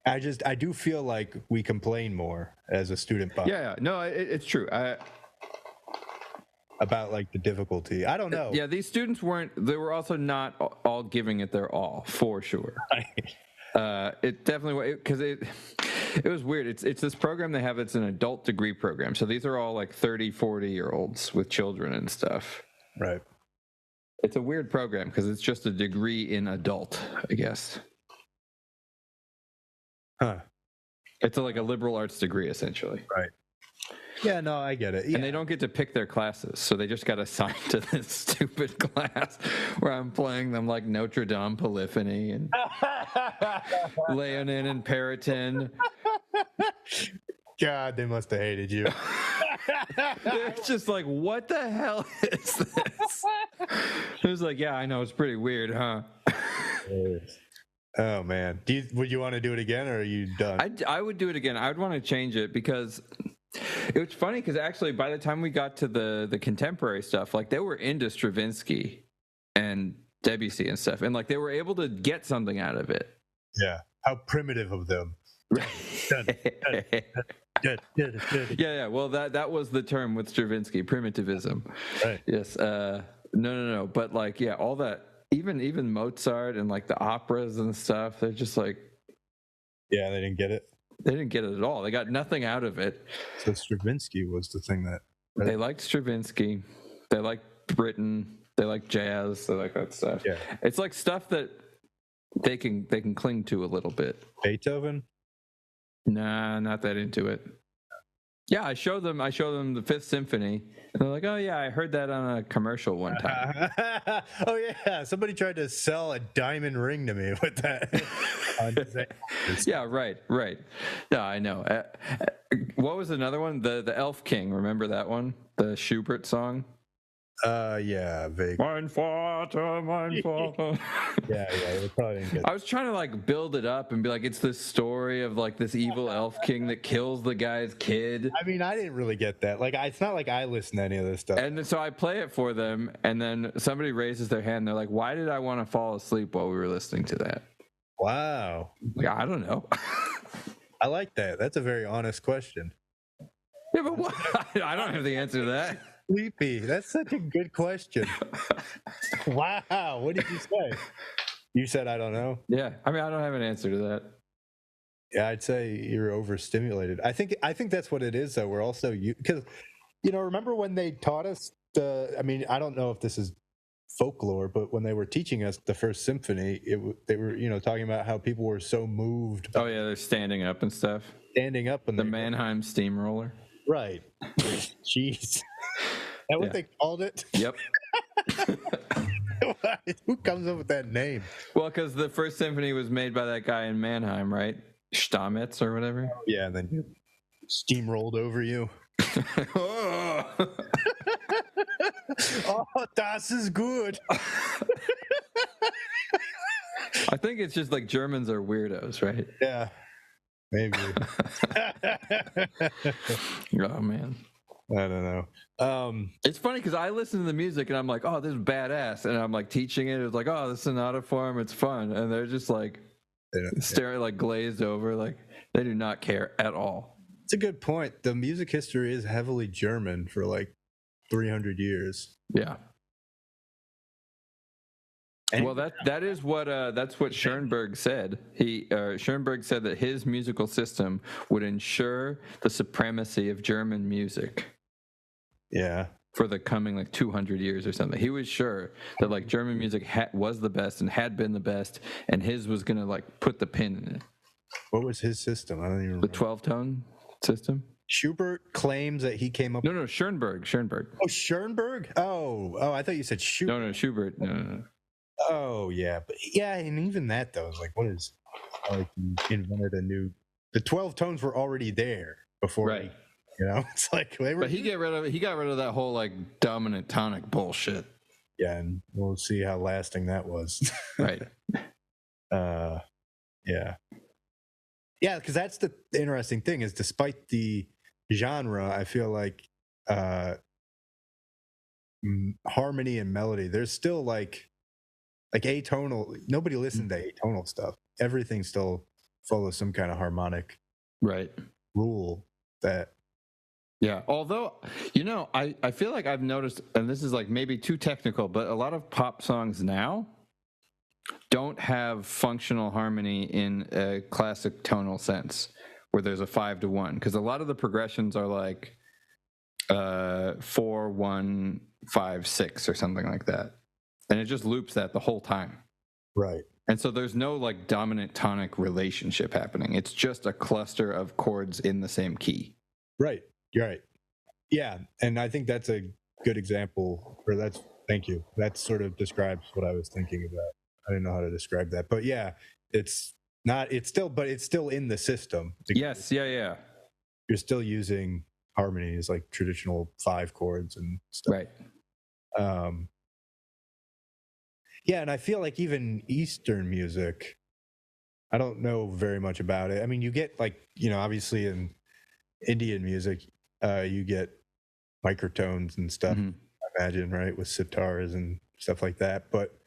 I do feel like we complain more as a student body. Yeah. No, it's true. About like the difficulty. I don't know. Yeah, these students they were also not all giving it their all, for sure. It definitely, because it was weird. It's this program they have. It's an adult degree program. So these are all like 30, 40-year-olds with children and stuff. Right. It's a weird program because it's just a degree in adult, I guess. Huh. It's like a liberal arts degree, essentially. Right. Yeah, no, I get it. Yeah. And they don't get to pick their classes, so they just got assigned to this stupid class where I'm playing them like Notre Dame polyphony and Leonin and Periton. God, they must have hated you. It's just like, what the hell is this? It was like, yeah, I know, it's pretty weird, huh? Oh man, would you want to do it again, or are you done? I would do it again. I would want to change it because it was funny. Because actually, by the time we got to the contemporary stuff, like they were into Stravinsky and Debussy and stuff, and like they were able to get something out of it. Yeah, how primitive of them. Yeah. Well, that was the term with Stravinsky, primitivism. Right. Yes. No. But like, yeah, all that, even Mozart and like the operas and stuff, they're just like, yeah, they didn't get it. They didn't get it at all. They got nothing out of it. So Stravinsky was the thing that they liked Stravinsky. They liked Britain. They like jazz. They like that stuff. Yeah. It's like stuff that they can cling to a little bit. Beethoven? Nah, not that into it. Yeah, I show them the Fifth Symphony, and they're like, "Oh yeah, I heard that on a commercial one time." Oh yeah, somebody tried to sell a diamond ring to me with that. Yeah, right. Yeah, I know. What was another one? The Elf King. Remember that one? The Schubert song. Yeah, vague. Mein Vater, mein Vater. Yeah, we probably didn't get I was trying to like build it up and be like, it's this story of like this evil elf king that kills the guy's kid. I mean, I didn't really get that. Like, it's not like I listen to any of this stuff. And so I play it for them, and then somebody raises their hand. They're like, "Why did I want to fall asleep while we were listening to that?" Wow. Like, I don't know. I like that. That's a very honest question. Yeah, but what? I don't have the answer to that. Sleepy. That's such a good question. Wow. What did you say? You said I don't know. Yeah, I mean, I don't have an answer to that. Yeah, I'd say you're overstimulated. I think that's what it is, though. We're also because remember when they taught us I mean, I don't know if this is folklore, but when they were teaching us the First Symphony, they were talking about how people were so moved. Oh yeah, they're standing up and stuff. Standing up and the Mannheim steamroller. Right. Jeez. That what they called it? Yep. Who comes up with that name? Well, because the First Symphony was made by that guy in Mannheim, right? Stamitz or whatever. Yeah, and then you steamrolled over you. Oh, das is good. I think it's just like Germans are weirdos, right? Yeah, maybe. Oh man, I don't know. It's funny because I listen to the music and I'm like, oh, this is badass, and I'm like teaching it. It's like, oh, the sonata form, it's fun, and they're just like staring, like glazed over, like they do not care at all. It's a good point. The music history is heavily German for like 300 years. Yeah. Well, that's what Schoenberg said. Schoenberg said that his musical system would ensure the supremacy of German music. Yeah. For the coming like 200 years or something. He was sure that like German music was the best and had been the best, and his was gonna like put the pin in it. What was his system? I don't even remember. The 12-tone system. Schubert claims that he came up. No, Schoenberg. Oh, Schoenberg. Oh, I thought you said Schubert. No, Schubert. No. Oh yeah, but yeah, and even that though is like, what is like he invented a new. The 12 tones were already there before, right? It's like they were. But he got rid of that whole like dominant tonic bullshit. Yeah, and we'll see how lasting that was. Right. Yeah, because that's the interesting thing is, despite the genre, I feel like harmony and melody, there's still like atonal. Nobody listened to atonal stuff. Everything still follows some kind of harmonic rule that. Yeah, although, I feel like I've noticed, and this is like maybe too technical, but a lot of pop songs now don't have functional harmony in a classic tonal sense where there's a 5-to-1, because a lot of the progressions are like 4, 1, 5, 6 or something like that. And it just loops that the whole time. Right. And so there's no like dominant tonic relationship happening. It's just a cluster of chords in the same key. Right. You're right. Yeah. And I think that's a good example, thank you. That sort of describes what I was thinking about. I didn't know how to describe that, but yeah, it's still in the system. Yes. Yeah. You're still using harmonies, like traditional 5 chords and stuff. Right. Um, yeah, and I feel like even Eastern music, I don't know very much about it. I mean, you get like, obviously in Indian music, you get microtones and stuff, Mm-hmm. I imagine, right, with sitars and stuff like that. But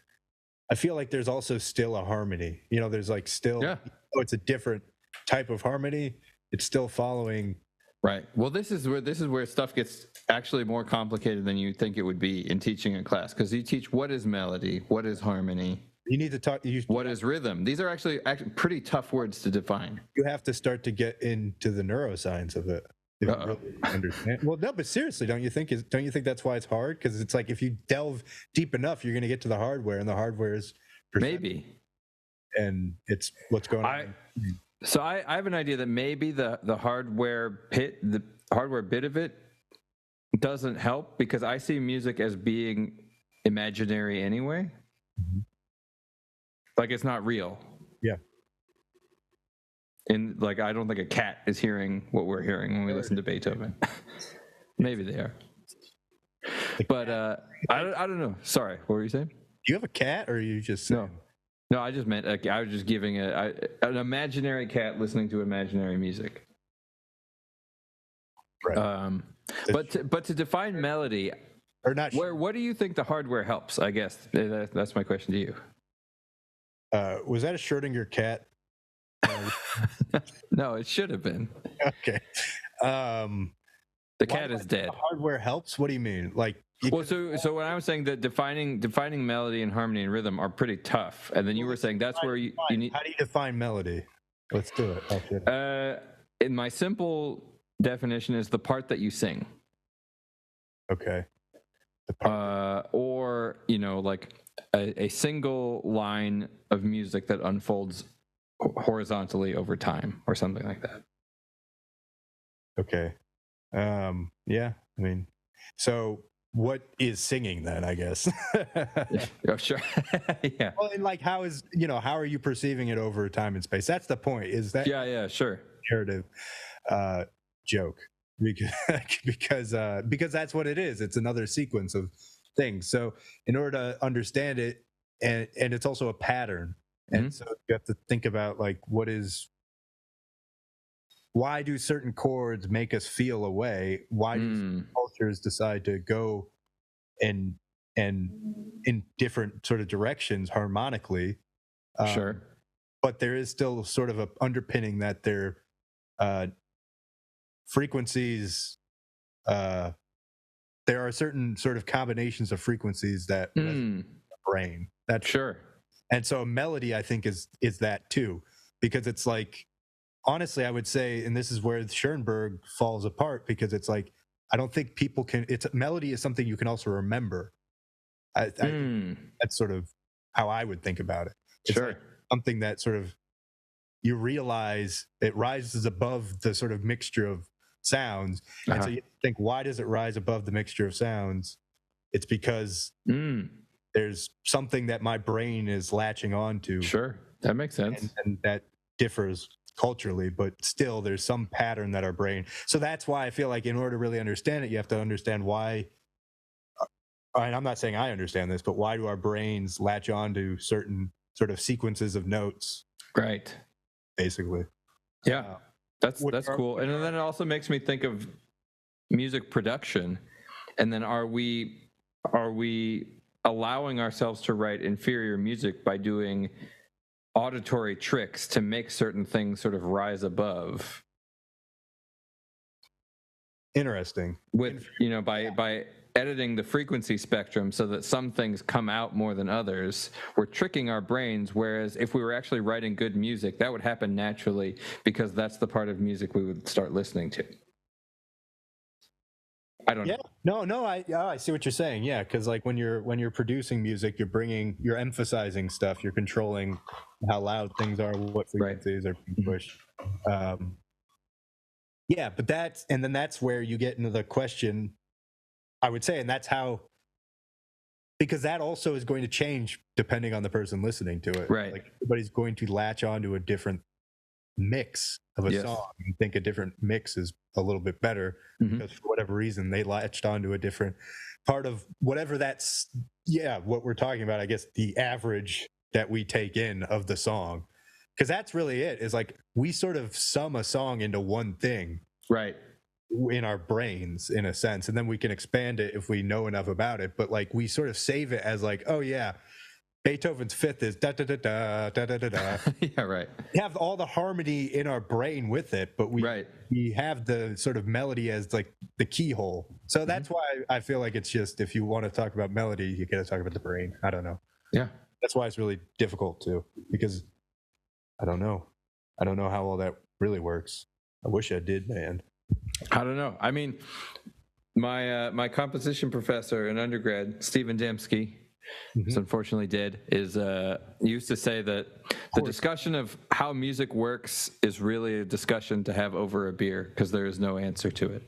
I feel like there's also still a harmony. There's like still, Yeah. it's a different type of harmony. It's still following. Right. Well, this is where stuff gets actually more complicated than you think it would be in teaching a class, because you teach what is melody, what is harmony, You need to talk. what is rhythm. These are actually pretty tough words to define. You have to start to get into the neuroscience of it. If you really understand. Well, no, but seriously, don't you think that's why it's hard? Because it's like if you delve deep enough, you're going to get to the hardware, and the hardware is maybe, and it's what's going on. So I have an idea that maybe the hardware bit of it doesn't help, because I see music as being imaginary anyway. Mm-hmm. Like it's not real. Yeah. And like I don't think a cat is hearing what we're hearing when we listen to Beethoven. Maybe they are. But I don't know. Sorry, what were you saying? Do you have a cat, or are you just saying? No, I just meant I was just giving an imaginary cat listening to imaginary music. Right. But to define melody, or not, what do you think the hardware helps? I guess that's my question to you. Was that a Schrodinger cat? No, it should have been. Okay. The cat is dead. Hardware helps. What do you mean? Like, so when I was saying that defining melody and harmony and rhythm are pretty tough, and then you were saying that's where you need. How do you define melody? Let's do it. In my simple definition, is the part that you sing. Okay. Or like a single line of music that unfolds horizontally over time, or something like that. Okay. Yeah. I mean, so what is singing then? I guess. Oh, sure. Yeah. Well, and like, how are you perceiving it over time and space? That's the point. Is that? Yeah. Sure. Narrative joke, because that's what it is. It's another sequence of things. So in order to understand it, and it's also a pattern, and so you have to think about like why do certain chords make us feel a way? Why do cultures decide to go and in different sort of directions harmonically? Sure. But there is still sort of a underpinning that they're frequencies. There are certain sort of combinations of frequencies that resonate in the brain. That's sure. And so a melody, I think, is that too, because it's like, honestly, I would say, and this is where Schoenberg falls apart, because it's like, I don't think people can. Melody is something you can also remember. I that's sort of how I would think about it. It's sure. Like something that sort of you realize it rises above the sort of mixture of sounds, and so you think, why does it rise above the mixture of sounds? It's because there's something that my brain is latching on to. Sure, that makes sense, and that differs culturally, but still there's some pattern that our brain. So that's why I feel like in order to really understand it, you have to understand why. And I'm not saying I understand this, but why do our brains latch on to certain sort of sequences of notes? Right. Basically. Yeah. That's cool. And then it also makes me think of music production. And then are we allowing ourselves to write inferior music by doing auditory tricks to make certain things sort of rise above? Interesting. With, by editing the frequency spectrum so that some things come out more than others, we're tricking our brains, whereas if we were actually writing good music, that would happen naturally, because that's the part of music we would start listening to. I don't know. No, I see what you're saying. Yeah, because like when you're producing music, you're emphasizing stuff, you're controlling how loud things are, what frequencies are being pushed. Yeah, but that's where you get into the question, I would say, and that's how, because that also is going to change depending on the person listening to it. Right. Like everybody's going to latch on to a different mix of a song and think a different mix is a little bit better because for whatever reason they latched onto a different part of whatever that's what we're talking about. I guess the average that we take in of the song, because that's really it, is like we sort of sum a song into one thing, right, in our brains in a sense, and then we can expand it if we know enough about it. But like we sort of save it as like, oh yeah, Beethoven's fifth is da da da da da da da da. Yeah, right. We have all the harmony in our brain with it, but we have the sort of melody as like the keyhole. So that's why I feel like it's just, if you want to talk about melody, you got to talk about the brain. I don't know. Yeah, that's why it's really difficult too, because I don't know how all that really works. I wish I did, man. I don't know. I mean, my composition professor in undergrad, Stephen Dembski, who's unfortunately dead, is used to say that the discussion of how music works is really a discussion to have over a beer because there is no answer to it.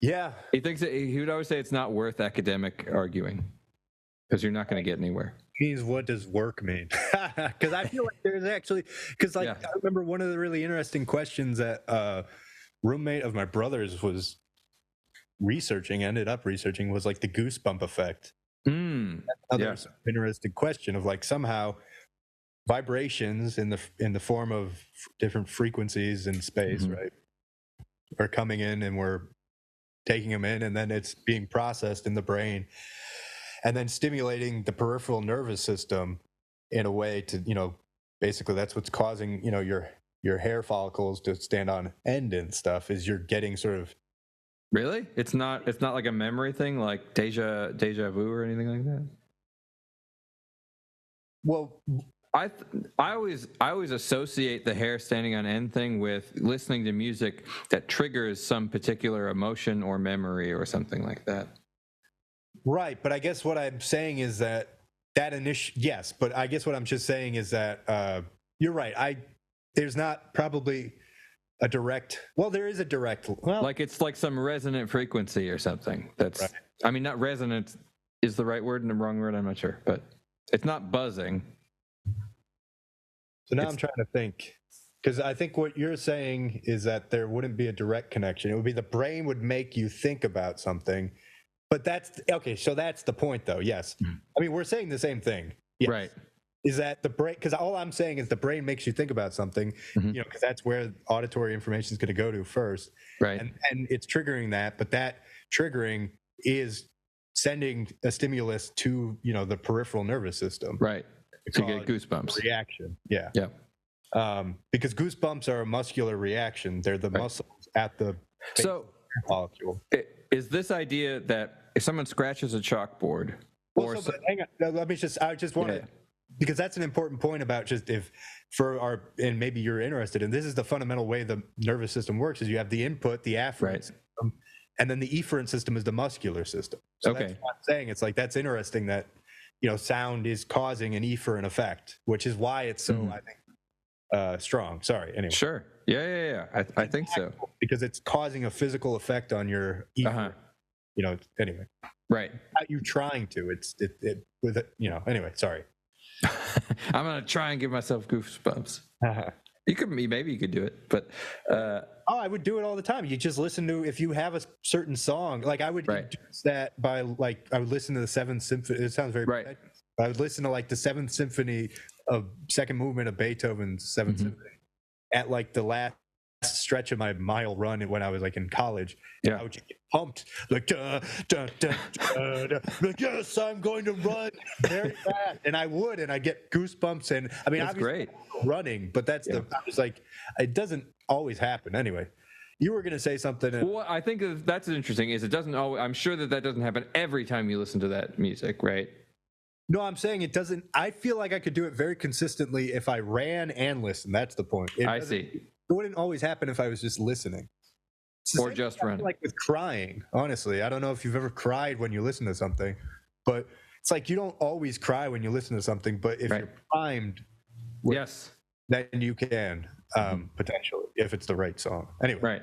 Yeah, he thinks he would always say it's not worth academic arguing because you're not going to get anywhere. Means what does work mean? Because I feel like there's actually, because like I remember one of the really interesting questions that roommate of my brother's was ended up researching was like the goosebump effect. Another interesting question of like somehow vibrations in the form of different frequencies in space, right, are coming in and we're taking them in, and then it's being processed in the brain and then stimulating the peripheral nervous system in a way to, basically that's what's causing, your hair follicles to stand on end and stuff, is you're getting sort of. Really? It's not like a memory thing, like deja vu or anything like that? Well, I always associate the hair standing on end thing with listening to music that triggers some particular emotion or memory or something like that. Right, but I guess what I'm saying is that yes, but I guess what I'm just saying is that you're right. There's not probably a direct. Well, there is a direct. Well, like it's like some resonant frequency or something. That's. Right. I mean, not resonant is the right word and the wrong word. I'm not sure, but it's not buzzing. So now I'm trying to think, because I think what you're saying is that there wouldn't be a direct connection. It would be the brain would make you think about something. But that's okay. So that's the point, though. Yes, I mean we're saying the same thing, yes. Right? Is that the brain? Because all I'm saying is the brain makes you think about something, because that's where auditory information is going to go to first, right? And it's triggering that, but that triggering is sending a stimulus to the peripheral nervous system, right? So you get goosebumps. Reaction, yeah. Because goosebumps are a muscular reaction. They're the muscles at the molecule. Is this idea that if someone scratches a chalkboard, but hang on, I just want to, because that's an important point about just and maybe you're interested in, this is the fundamental way the nervous system works, is you have the input, the afferent system, and then the efferent system is the muscular system. So that's what I'm saying. It's like, that's interesting that, sound is causing an efferent effect, which is why it's so, I think, strong. Sorry. Anyway. Sure. Yeah. I think so. Because it's causing a physical effect on your efferent. Anyway. Right. How you trying to? Anyway. Sorry. I'm gonna try and give myself goosebumps. Maybe you could do it, but I would do it all the time. You just listen to, if you have a certain song, like I would induce that by I would listen to the Seventh Symphony. It sounds very I would listen to like the Seventh Symphony of second movement of Beethoven's Seventh Symphony at like the last stretch of my mile run when I was like in college. I would just get pumped, like da, da, da, da, da. Like, yes, I'm going to run very fast, and I would, and I get goosebumps, and I mean, that's great running, but that's I was like, it doesn't always happen. Anyway, you were going to say something. Well, I think that's interesting. Is it doesn't always? I'm sure that doesn't happen every time you listen to that music, right? No, I'm saying it doesn't. I feel like I could do it very consistently if I ran and listened. That's the point. I see. It wouldn't always happen if I was just listening. Or just running. Like with crying, honestly. I don't know if you've ever cried when you listen to something, but it's like you don't always cry when you listen to something, but if you're primed, then you can, potentially, if it's the right song. Anyway. Right.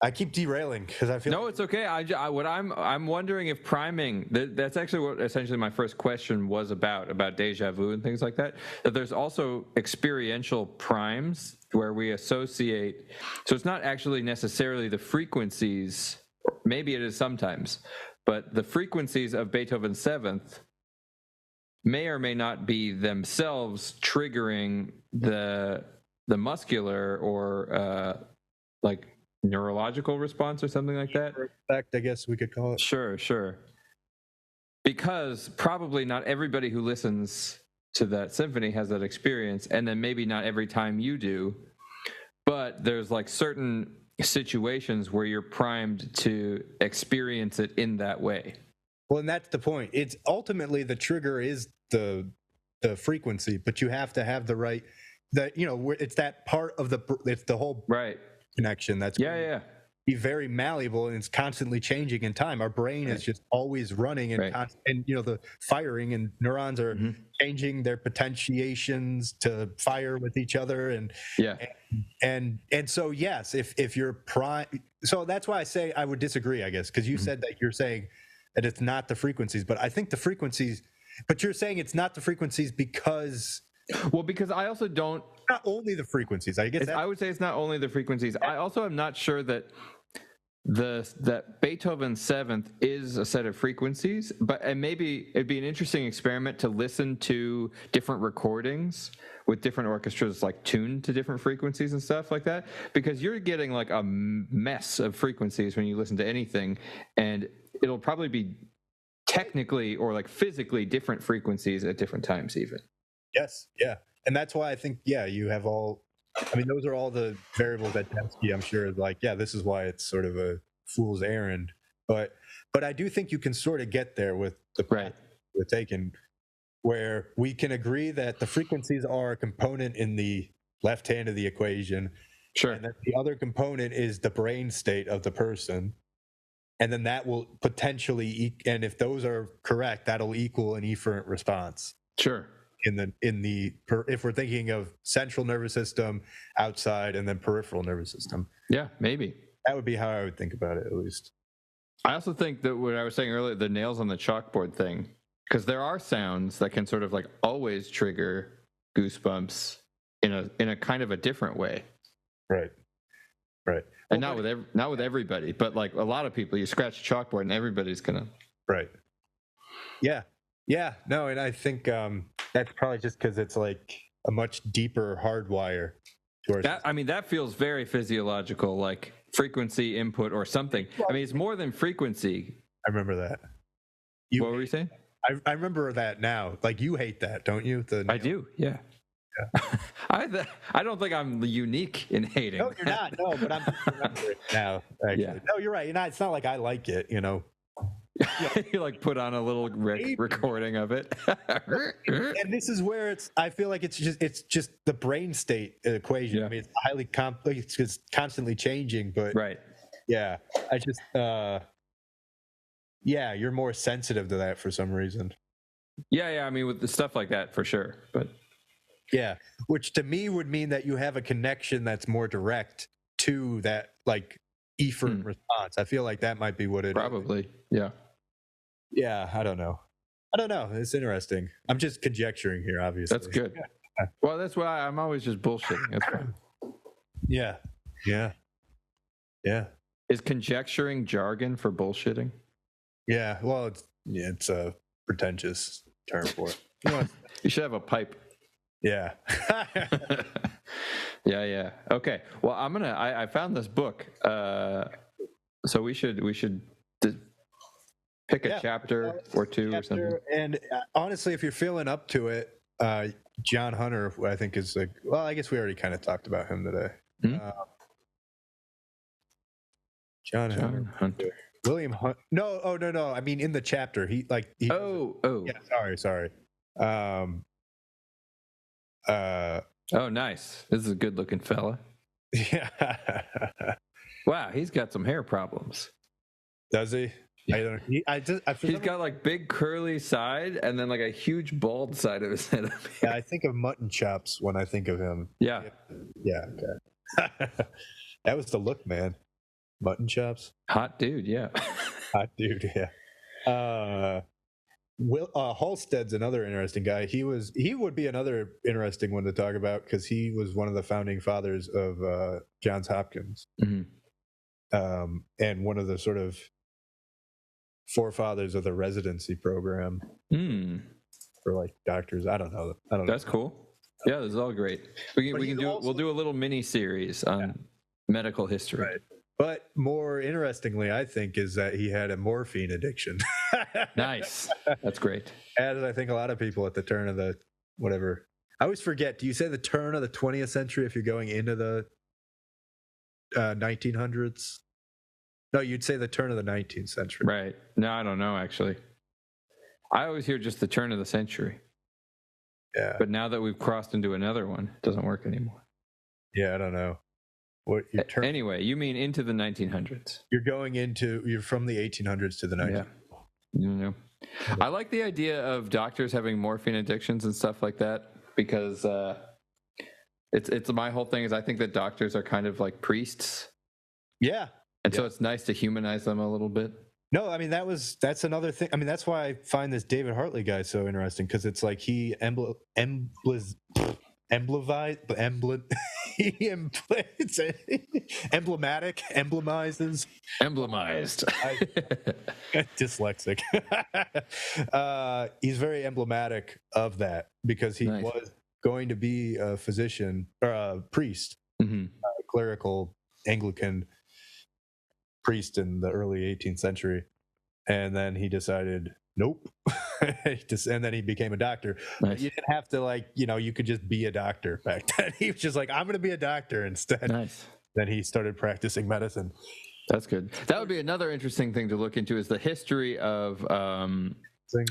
I keep derailing because I feel No, it's okay. What I'm wondering if priming. That's actually what essentially my first question was about deja vu and things like that. That there's also experiential primes where we associate. So it's not actually necessarily the frequencies. Maybe it is sometimes, but the frequencies of Beethoven's Seventh may or may not be themselves triggering the muscular or like neurological response or something like that. Effect, I guess we could call it. Sure. Because probably not everybody who listens to that symphony has that experience, and then maybe not every time you do, but there's like certain situations where you're primed to experience it in that way. Well, and that's the point. It's ultimately the trigger is the frequency, but you have to have the right, it's that part of it's the whole right connection that's be very malleable, and it's constantly changing in time. Our brain is just always running, and and the firing, and neurons are changing their potentiations to fire with each other, and so yes, if you're so that's why I say I would disagree, I guess, because you said that you're saying that it's not the frequencies, but I think the frequencies, but you're saying it's not the frequencies because I also don't. Not only the frequencies, I guess. I would say it's not only the frequencies. I also am not sure that that Beethoven's Seventh is a set of frequencies, and maybe it'd be an interesting experiment to listen to different recordings with different orchestras like tuned to different frequencies and stuff like that, because you're getting like a mess of frequencies when you listen to anything, and it'll probably be technically or like physically different frequencies at different times even. Yes, yeah. And that's why I think, you have those are all the variables that Dembski, I'm sure, is like, this is why it's sort of a fool's errand. But I do think you can sort of get there with the path we're taking, where we can agree that the frequencies are a component in the left hand of the equation. Sure. And that the other component is the brain state of the person. And then that will potentially, and if those are correct, that'll equal an efferent response. Sure. If we're thinking of central nervous system, outside, and then peripheral nervous system. Yeah, maybe. That would be how I would think about it, at least. I also think that what I was saying earlier, the nails on the chalkboard thing, because there are sounds that can sort of like always trigger goosebumps in a kind of a different way. Right. And not with everybody, but like a lot of people, you scratch a chalkboard and everybody's gonna. Right. Yeah. No, and I think that's probably just because it's like a much deeper hardwire. That feels very physiological, like frequency input or something. I mean, it's more than frequency. I remember that. What were you saying? I remember that now. Like, you hate that, don't you? I do, yeah. I don't think I'm unique in hating. No, you're not. No, but I'm remembering it now. Actually. Yeah. No, you're right. It's not like I like it, You like put on a little recording of it. And this is where I feel like it's just the brain state equation. Yeah. I mean, it's highly complex, it's constantly changing, but yeah, I just you're more sensitive to that for some reason. Yeah, I mean, with the stuff like that for sure, but yeah, which to me would mean that you have a connection that's more direct to that, like, efferent response. I feel like that might be what it probably is. Yeah, I don't know. It's interesting. I'm just conjecturing here, obviously. That's good. Well, that's why I'm always just bullshitting. That's fine. Yeah. Is conjecturing jargon for bullshitting? Yeah. Well, it's a pretentious term for it. You should have a pipe. Yeah. Yeah. Okay. Well, I found this book. So we should pick a chapter or two or something. And honestly, if you're feeling up to it, John Hunter, I think, is like, well, I guess we already kind of talked about him today. John Hunter. William Hunt. No. I mean, in the chapter, Yeah, sorry. Oh, nice. This is a good looking fella. Yeah. Wow, he's got some hair problems. Does he? Yeah. He's got like big curly side and then like a huge bald side of his head. Yeah, I think of mutton chops when I think of him. Yeah. Okay. That was the look, man. Mutton chops. Hot dude, yeah. Hot dude, yeah. Halstead's another interesting guy. He would be another interesting one to talk about because he was one of the founding fathers of Johns Hopkins, and one of the sort of forefathers of the residency program for like doctors. I don't know. That's cool. Yeah, this is all great. We'll do a little mini series on medical history. Right. But more interestingly, I think, is that he had a morphine addiction. Nice. That's great. As I think a lot of people at the turn of the whatever. I always forget. Do you say the turn of the 20th century if you're going into the 1900s? No, you'd say the turn of the 19th century. Right. No, I don't know, actually. I always hear just the turn of the century. Yeah. But now that we've crossed into another one, it doesn't work anymore. Yeah, I don't know. Anyway, you mean into the 1900s? You're from the 1800s to the 1900s. Yeah. You know, I like the idea of doctors having morphine addictions and stuff like that because it's my whole thing is I think that doctors are kind of like priests. Yeah. And so it's nice to humanize them a little bit. No, I mean that's another thing. I mean that's why I find this David Hartley guy so interesting because it's like he emblemizes dyslexic. He's very emblematic of that because he was going to be a physician or a priest, clerical Anglican priest in the early 18th century, and then he decided nope. And then he became a doctor. Nice. You didn't have to you could just be a doctor back then. He was just like, I'm going to be a doctor instead. Nice. Then he started practicing medicine. That's good. That would be another interesting thing to look into is the history of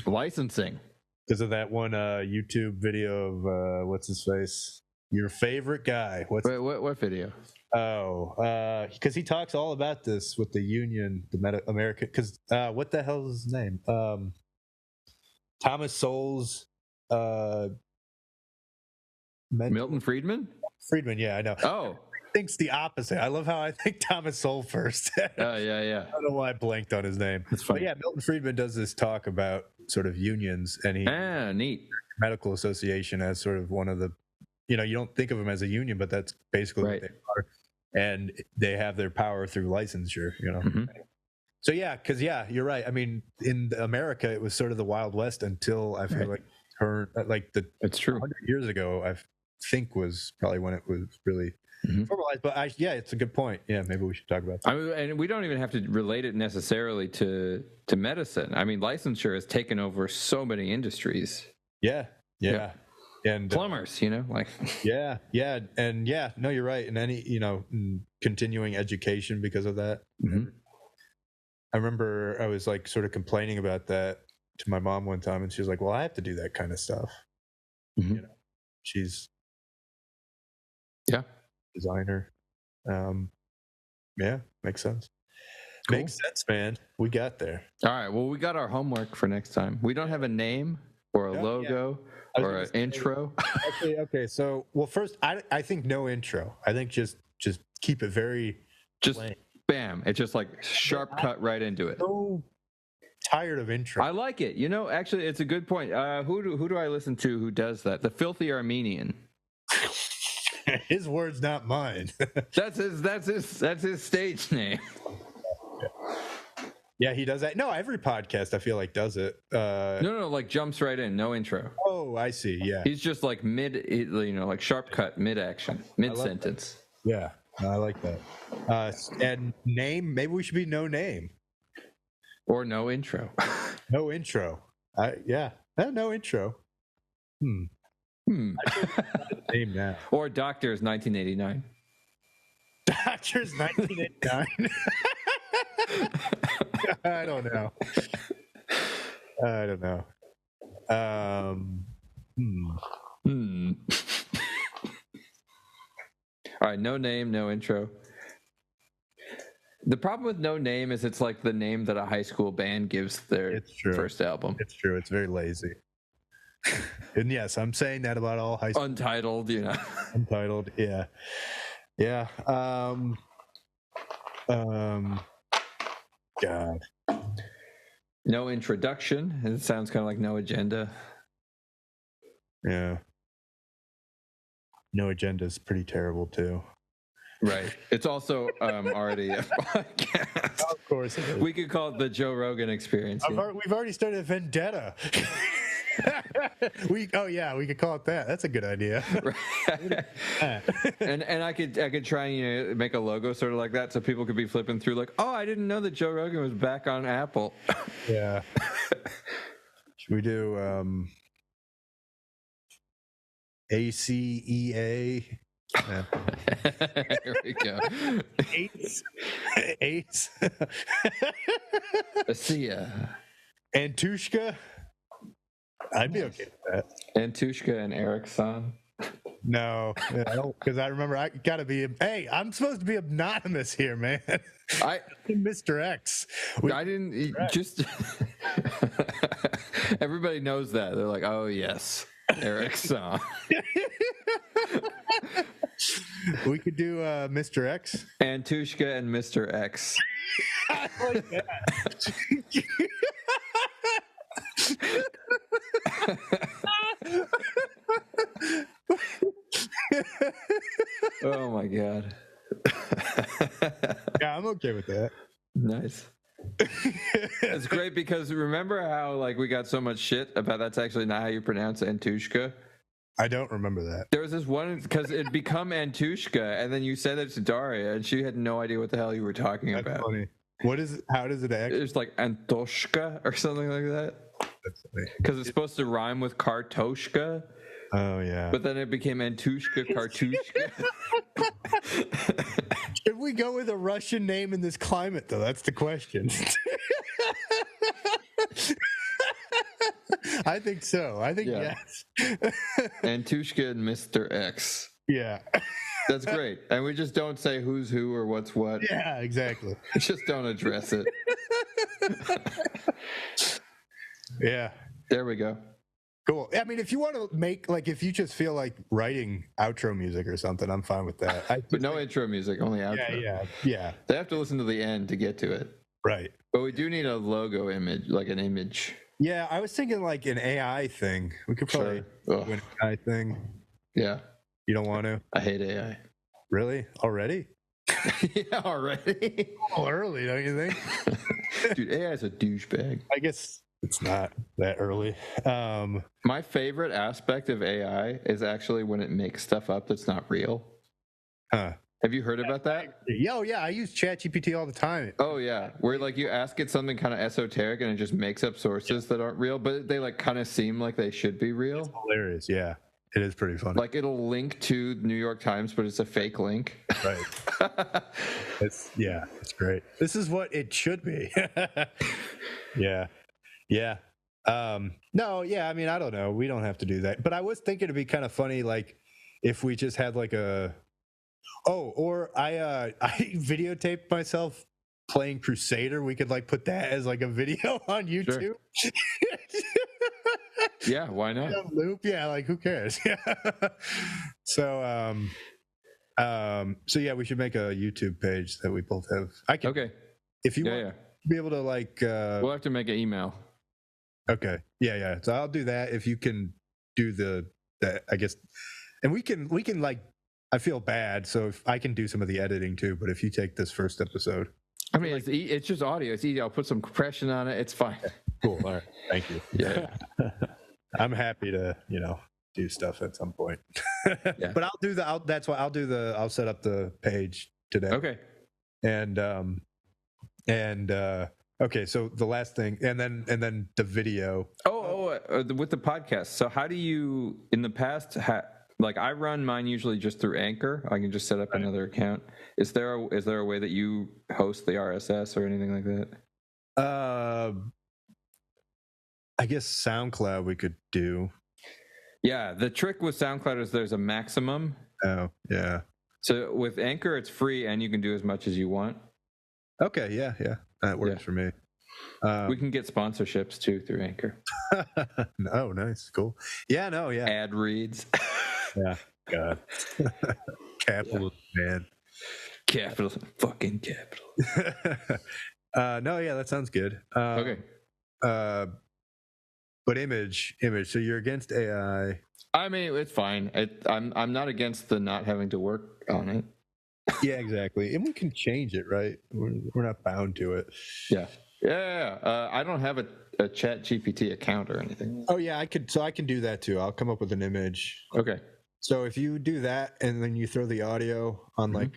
licensing. Because of that one YouTube video of what's his face? Your favorite guy. What video? Oh, because he talks all about this with the union, the American. Because what the hell is his name? Thomas Sowell's. Milton Friedman. Friedman, yeah, I know. Oh, thinks the opposite. I love how I think Thomas Sowell first. Yeah. I don't know why I blanked on his name. That's funny. But yeah, Milton Friedman does this talk about sort of unions, and he neat medical association as sort of one of the. You don't think of them as a union, but that's basically what they are. And they have their power through licensure, So because you're right. I mean, in America, it was sort of the Wild West until I feel it's true. 100 years ago, I think was probably when it was really formalized. But it's a good point. Yeah, maybe we should talk about that. I mean, and we don't even have to relate it necessarily to medicine. I mean, licensure has taken over so many industries. Yeah. And plumbers, no, you're right. And any, continuing education because of that. I remember I was like sort of complaining about that to my mom one time, and she was like, "Well, I have to do that kind of stuff." She's designer. Makes sense. Cool. Makes sense, man. We got there. All right. Well, we got our homework for next time. We don't have a name or a logo. Or an intro. Okay. So, first, I think no intro. I think just keep it very plain. Bam. It's just like sharp cut right into it. So tired of intro. I like it. Actually, it's a good point. Who do I listen to who does that? The Filthy Armenian. His words, not mine. That's his stage name. Yeah, he does that. No, every podcast I feel like does it. No, like jumps right in, no intro. Oh, I see. Yeah, he's just like like sharp cut, mid action, mid sentence. Yeah, I like that. And name, maybe we should be no name or no intro. No intro. No intro. Name now. Or Doctors 1989. Doctors 1989. I don't know. All right, no name, no intro. The problem with no name is it's like the name that a high school band gives their first album. It's true. It's very lazy. And yes, I'm saying that about all high school. Untitled, Untitled, yeah. God. No introduction. It sounds kind of like no agenda. Yeah. No agenda is pretty terrible too. Right. It's also already a podcast. Of course it is. We could call it the Joe Rogan Experience. We've already started a vendetta. we could call it that. That's a good idea. and I could try and make a logo sort of like that, so people could be flipping through like, oh, I didn't know that Joe Rogan was back on Apple. Yeah. Should we do ACEA? Here we go. Ace. Asia. Antushka. I'd be okay with that. Antushka and Ericsson. No, because I remember I gotta be. Hey, I'm supposed to be anonymous here, man. Mr. X. I didn't just. Everybody knows that. They're like, oh yes, Ericsson. We could do Mr. X. Antushka and Mr. X. I like that. Oh my god. Yeah, I'm okay with that. Nice. It's great because remember how like we got so much shit about that's actually not how you pronounce Antushka? I don't remember that. There was this one because it'd become Antushka, and then you said it to Daria, and she had no idea what the hell you were talking That's about. funny. What is it? How does it actually? It's like Antoshka or something like that. That's funny. Because it's supposed to rhyme with Kartoshka. Oh yeah. But then it became Antushka Kartushka. Should we go with a Russian name in this climate, though? That's the question. I think so. I think yes. Antushka and Mr. X. Yeah. That's great. And we just don't say who's who or what's what. Yeah, exactly. Just don't address it. Yeah. There we go. Cool. I mean, if you want to make, like, if you just feel like writing outro music or something, I'm fine with that. But no intro music, only outro. Yeah. They have to listen to the end to get to it. Right. But we do need a logo image, like an image. Yeah, I was thinking like an AI thing. We could probably do an AI thing. Yeah. You don't want to? I hate AI. Really? Already? Yeah, already. Oh, early, don't you think? Dude, AI is a douchebag. I guess it's not that early. My favorite aspect of AI is actually when it makes stuff up that's not real. Huh. Have you heard about that? Yeah, I use ChatGPT all the time. Oh yeah, where like you ask it something kind of esoteric and it just makes up sources that aren't real, but they like kind of seem like they should be real. It's hilarious. Yeah, it is pretty funny. Like it'll link to New York Times, but it's a fake link. Right. It's great. This is what it should be. Yeah. No, yeah. I mean, I don't know. We don't have to do that. But I was thinking it'd be kind of funny, like if we just had like a. Oh, or I videotaped myself playing Crusader. We could like put that as like a video on YouTube. Sure. Yeah, why not? Loop, yeah, like who cares? Yeah. So yeah, we should make a YouTube page that we both have. I can. Okay. If you want to be able to like. We'll have to make an email. Okay. Yeah. So I'll do that if you can do that. I guess, and we can like. I feel bad, so if I can do some of the editing too. But if you take this first episode, I mean, it's just audio. It's easy. I'll put some compression on it. It's fine. Cool. All right. Thank you. Yeah. I'm happy to do stuff at some point. Yeah. But I'll do I'll set up the page today. Okay. And okay. So the last thing, and then the video. With the podcast. So how do you in the past? Like I run mine usually just through Anchor. I can just set up another account. Is there a way that you host the RSS or anything like that? I guess SoundCloud we could do. Yeah, the trick with SoundCloud is there's a maximum. Oh, yeah. So with Anchor, it's free and you can do as much as you want. Okay, yeah. That works for me. We can get sponsorships too through Anchor. Oh, nice, cool. Yeah, Ad reads. Yeah, God. Capitalist man. Capitalism. Fucking capitalism. No, yeah, that sounds good. Okay. But image. So you're against AI. I mean, it's fine. I'm not against the not having to work on it. Yeah, exactly. And we can change it, right? We're not bound to it. Yeah. I don't have a Chat GPT account or anything. Oh yeah, I could. So I can do that too. I'll come up with an image. Okay. So if you do that and then you throw the audio on like.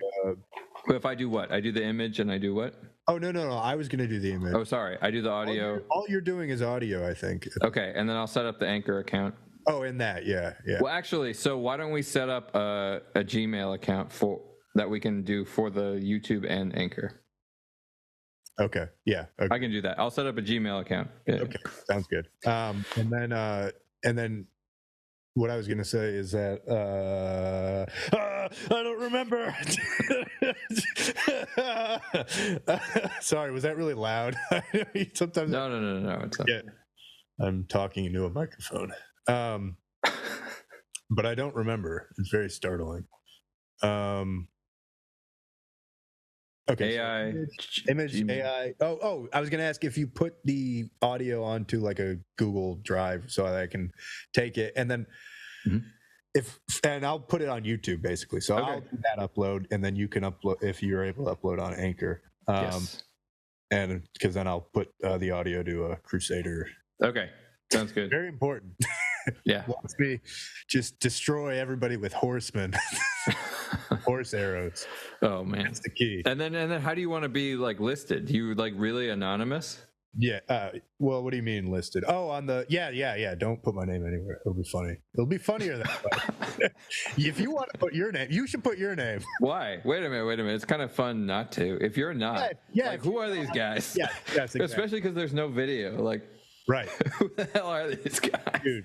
If I do what? I do the image and I do what? Oh no! I was gonna do the image. Oh, sorry. I do the audio. All you're doing is audio, I think. Okay, and then I'll set up the Anchor account. Oh, in that, yeah. Well, actually, so why don't we set up a Gmail account that we can do for the YouTube and Anchor? Okay. Yeah. Okay. I can do that. I'll set up a Gmail account. Yeah. Okay. Sounds good. And then what I was gonna say is that I don't remember. Sorry, was that really loud? Sometimes. No. It's not. Yeah, I'm talking into a microphone. But I don't remember. It's very startling. Okay. AI, so image AI. Oh, I was going to ask if you put the audio onto like a Google Drive so that I can take it, and then and I'll put it on YouTube basically. So I'll do that upload, and then you can upload if you're able to upload on Anchor. Yes. And because then I'll put the audio to a Crusader. Okay, sounds good. Very important. Yeah. Watch me just destroy everybody with horsemen. Horse arrows. Oh man, that's the key. And then how do you want to be like listed? You like really anonymous? Yeah. Well, what do you mean listed? Oh, on the yeah. Don't put my name anywhere. It'll be funny. It'll be funnier that way. If you want to put your name, you should put your name. Why? Wait a minute. It's kind of fun not to. If you're not, like, who are these guys? Yeah. Yes. Exactly. Especially because there's no video. Like, right. Who the hell are these guys, dude?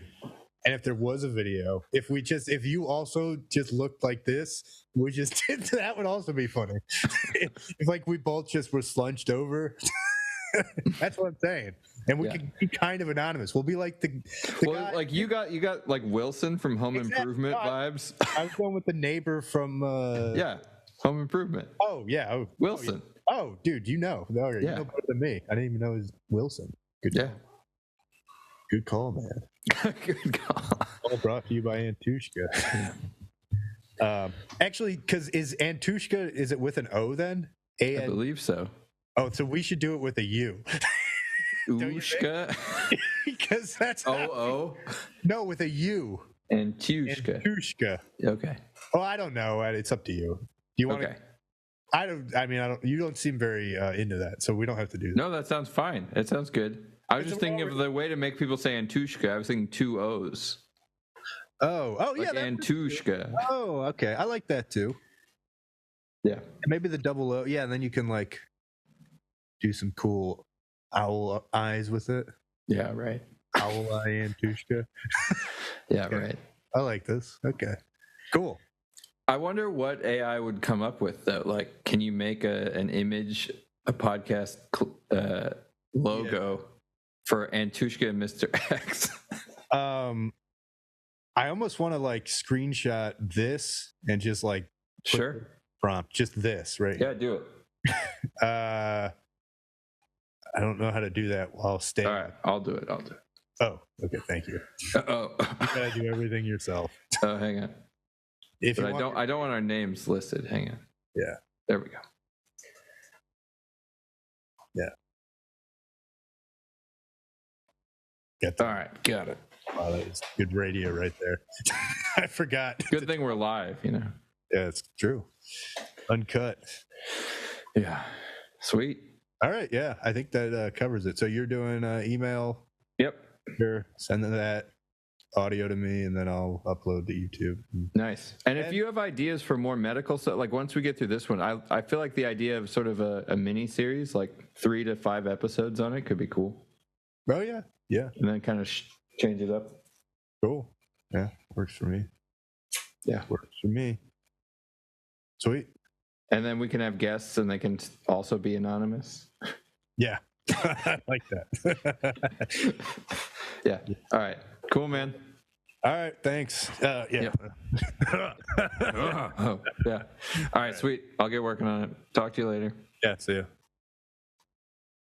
And if there was a video, if you also just looked like this, we just did that would also be funny. If like we both just were slunched over. That's what I'm saying. And we could be kind of anonymous. We'll be like the guy. Like you got like Wilson from Home Improvement vibes. I was going with the neighbor from Home Improvement. Oh yeah. Oh, Wilson. Oh, dude, you know. You know better than me. I didn't even know it was Wilson. Good call, man. Good call. All brought to you by Antushka. Actually, because is Antushka, is it with an O then? I believe so. Oh, so we should do it with a U. Ushka? Because that's O. No, with a U. Antushka. Antushka. Okay. Oh, I don't know. It's up to you. Do you want to? I don't. You don't seem very into that, so we don't have to do that. No, that sounds fine. It sounds good. I was just thinking of the way to make people say Antushka. I was thinking 2 O's. Oh, like yeah. Antushka. Oh, okay. I like that too. Yeah. Maybe the double O. Yeah, and then you can like do some cool owl eyes with it. Yeah, right. Owl eye Antushka. Yeah, okay. Right. I like this. Okay. Cool. I wonder what AI would come up with though. Like, can you make an image, a podcast logo for Antushka and Mr. X? I almost want to like screenshot this and just like prompt just this, right? Yeah, do it. I don't know how to do that while staying. All right, I'll do it. Oh, okay, thank you. You gotta do everything yourself. Oh, hang on. I don't want our names listed. Hang on. Yeah. There we go. Yeah. All right, got it. Wow, that was good radio right there. I forgot. Good thing we're live, you know. Yeah, it's true. Uncut. Yeah. Sweet. All right. Yeah, I think that covers it. So you're doing email. Yep. Here, send that audio to me, and then I'll upload to YouTube. Nice. And if you have ideas for more medical stuff, like once we get through this one, I feel like the idea of sort of a mini series, like 3 to 5 episodes on it, could be cool. Oh yeah, yeah. And then kind of change it up. Cool. Yeah, works for me. Yeah, works for me. Sweet. And then we can have guests, and they can also be anonymous. Yeah, I like that. Yeah. All right. Cool, man. All right, thanks. Yeah. Yep. Oh, yeah. All right, sweet. I'll get working on it. Talk to you later. Yeah, see ya.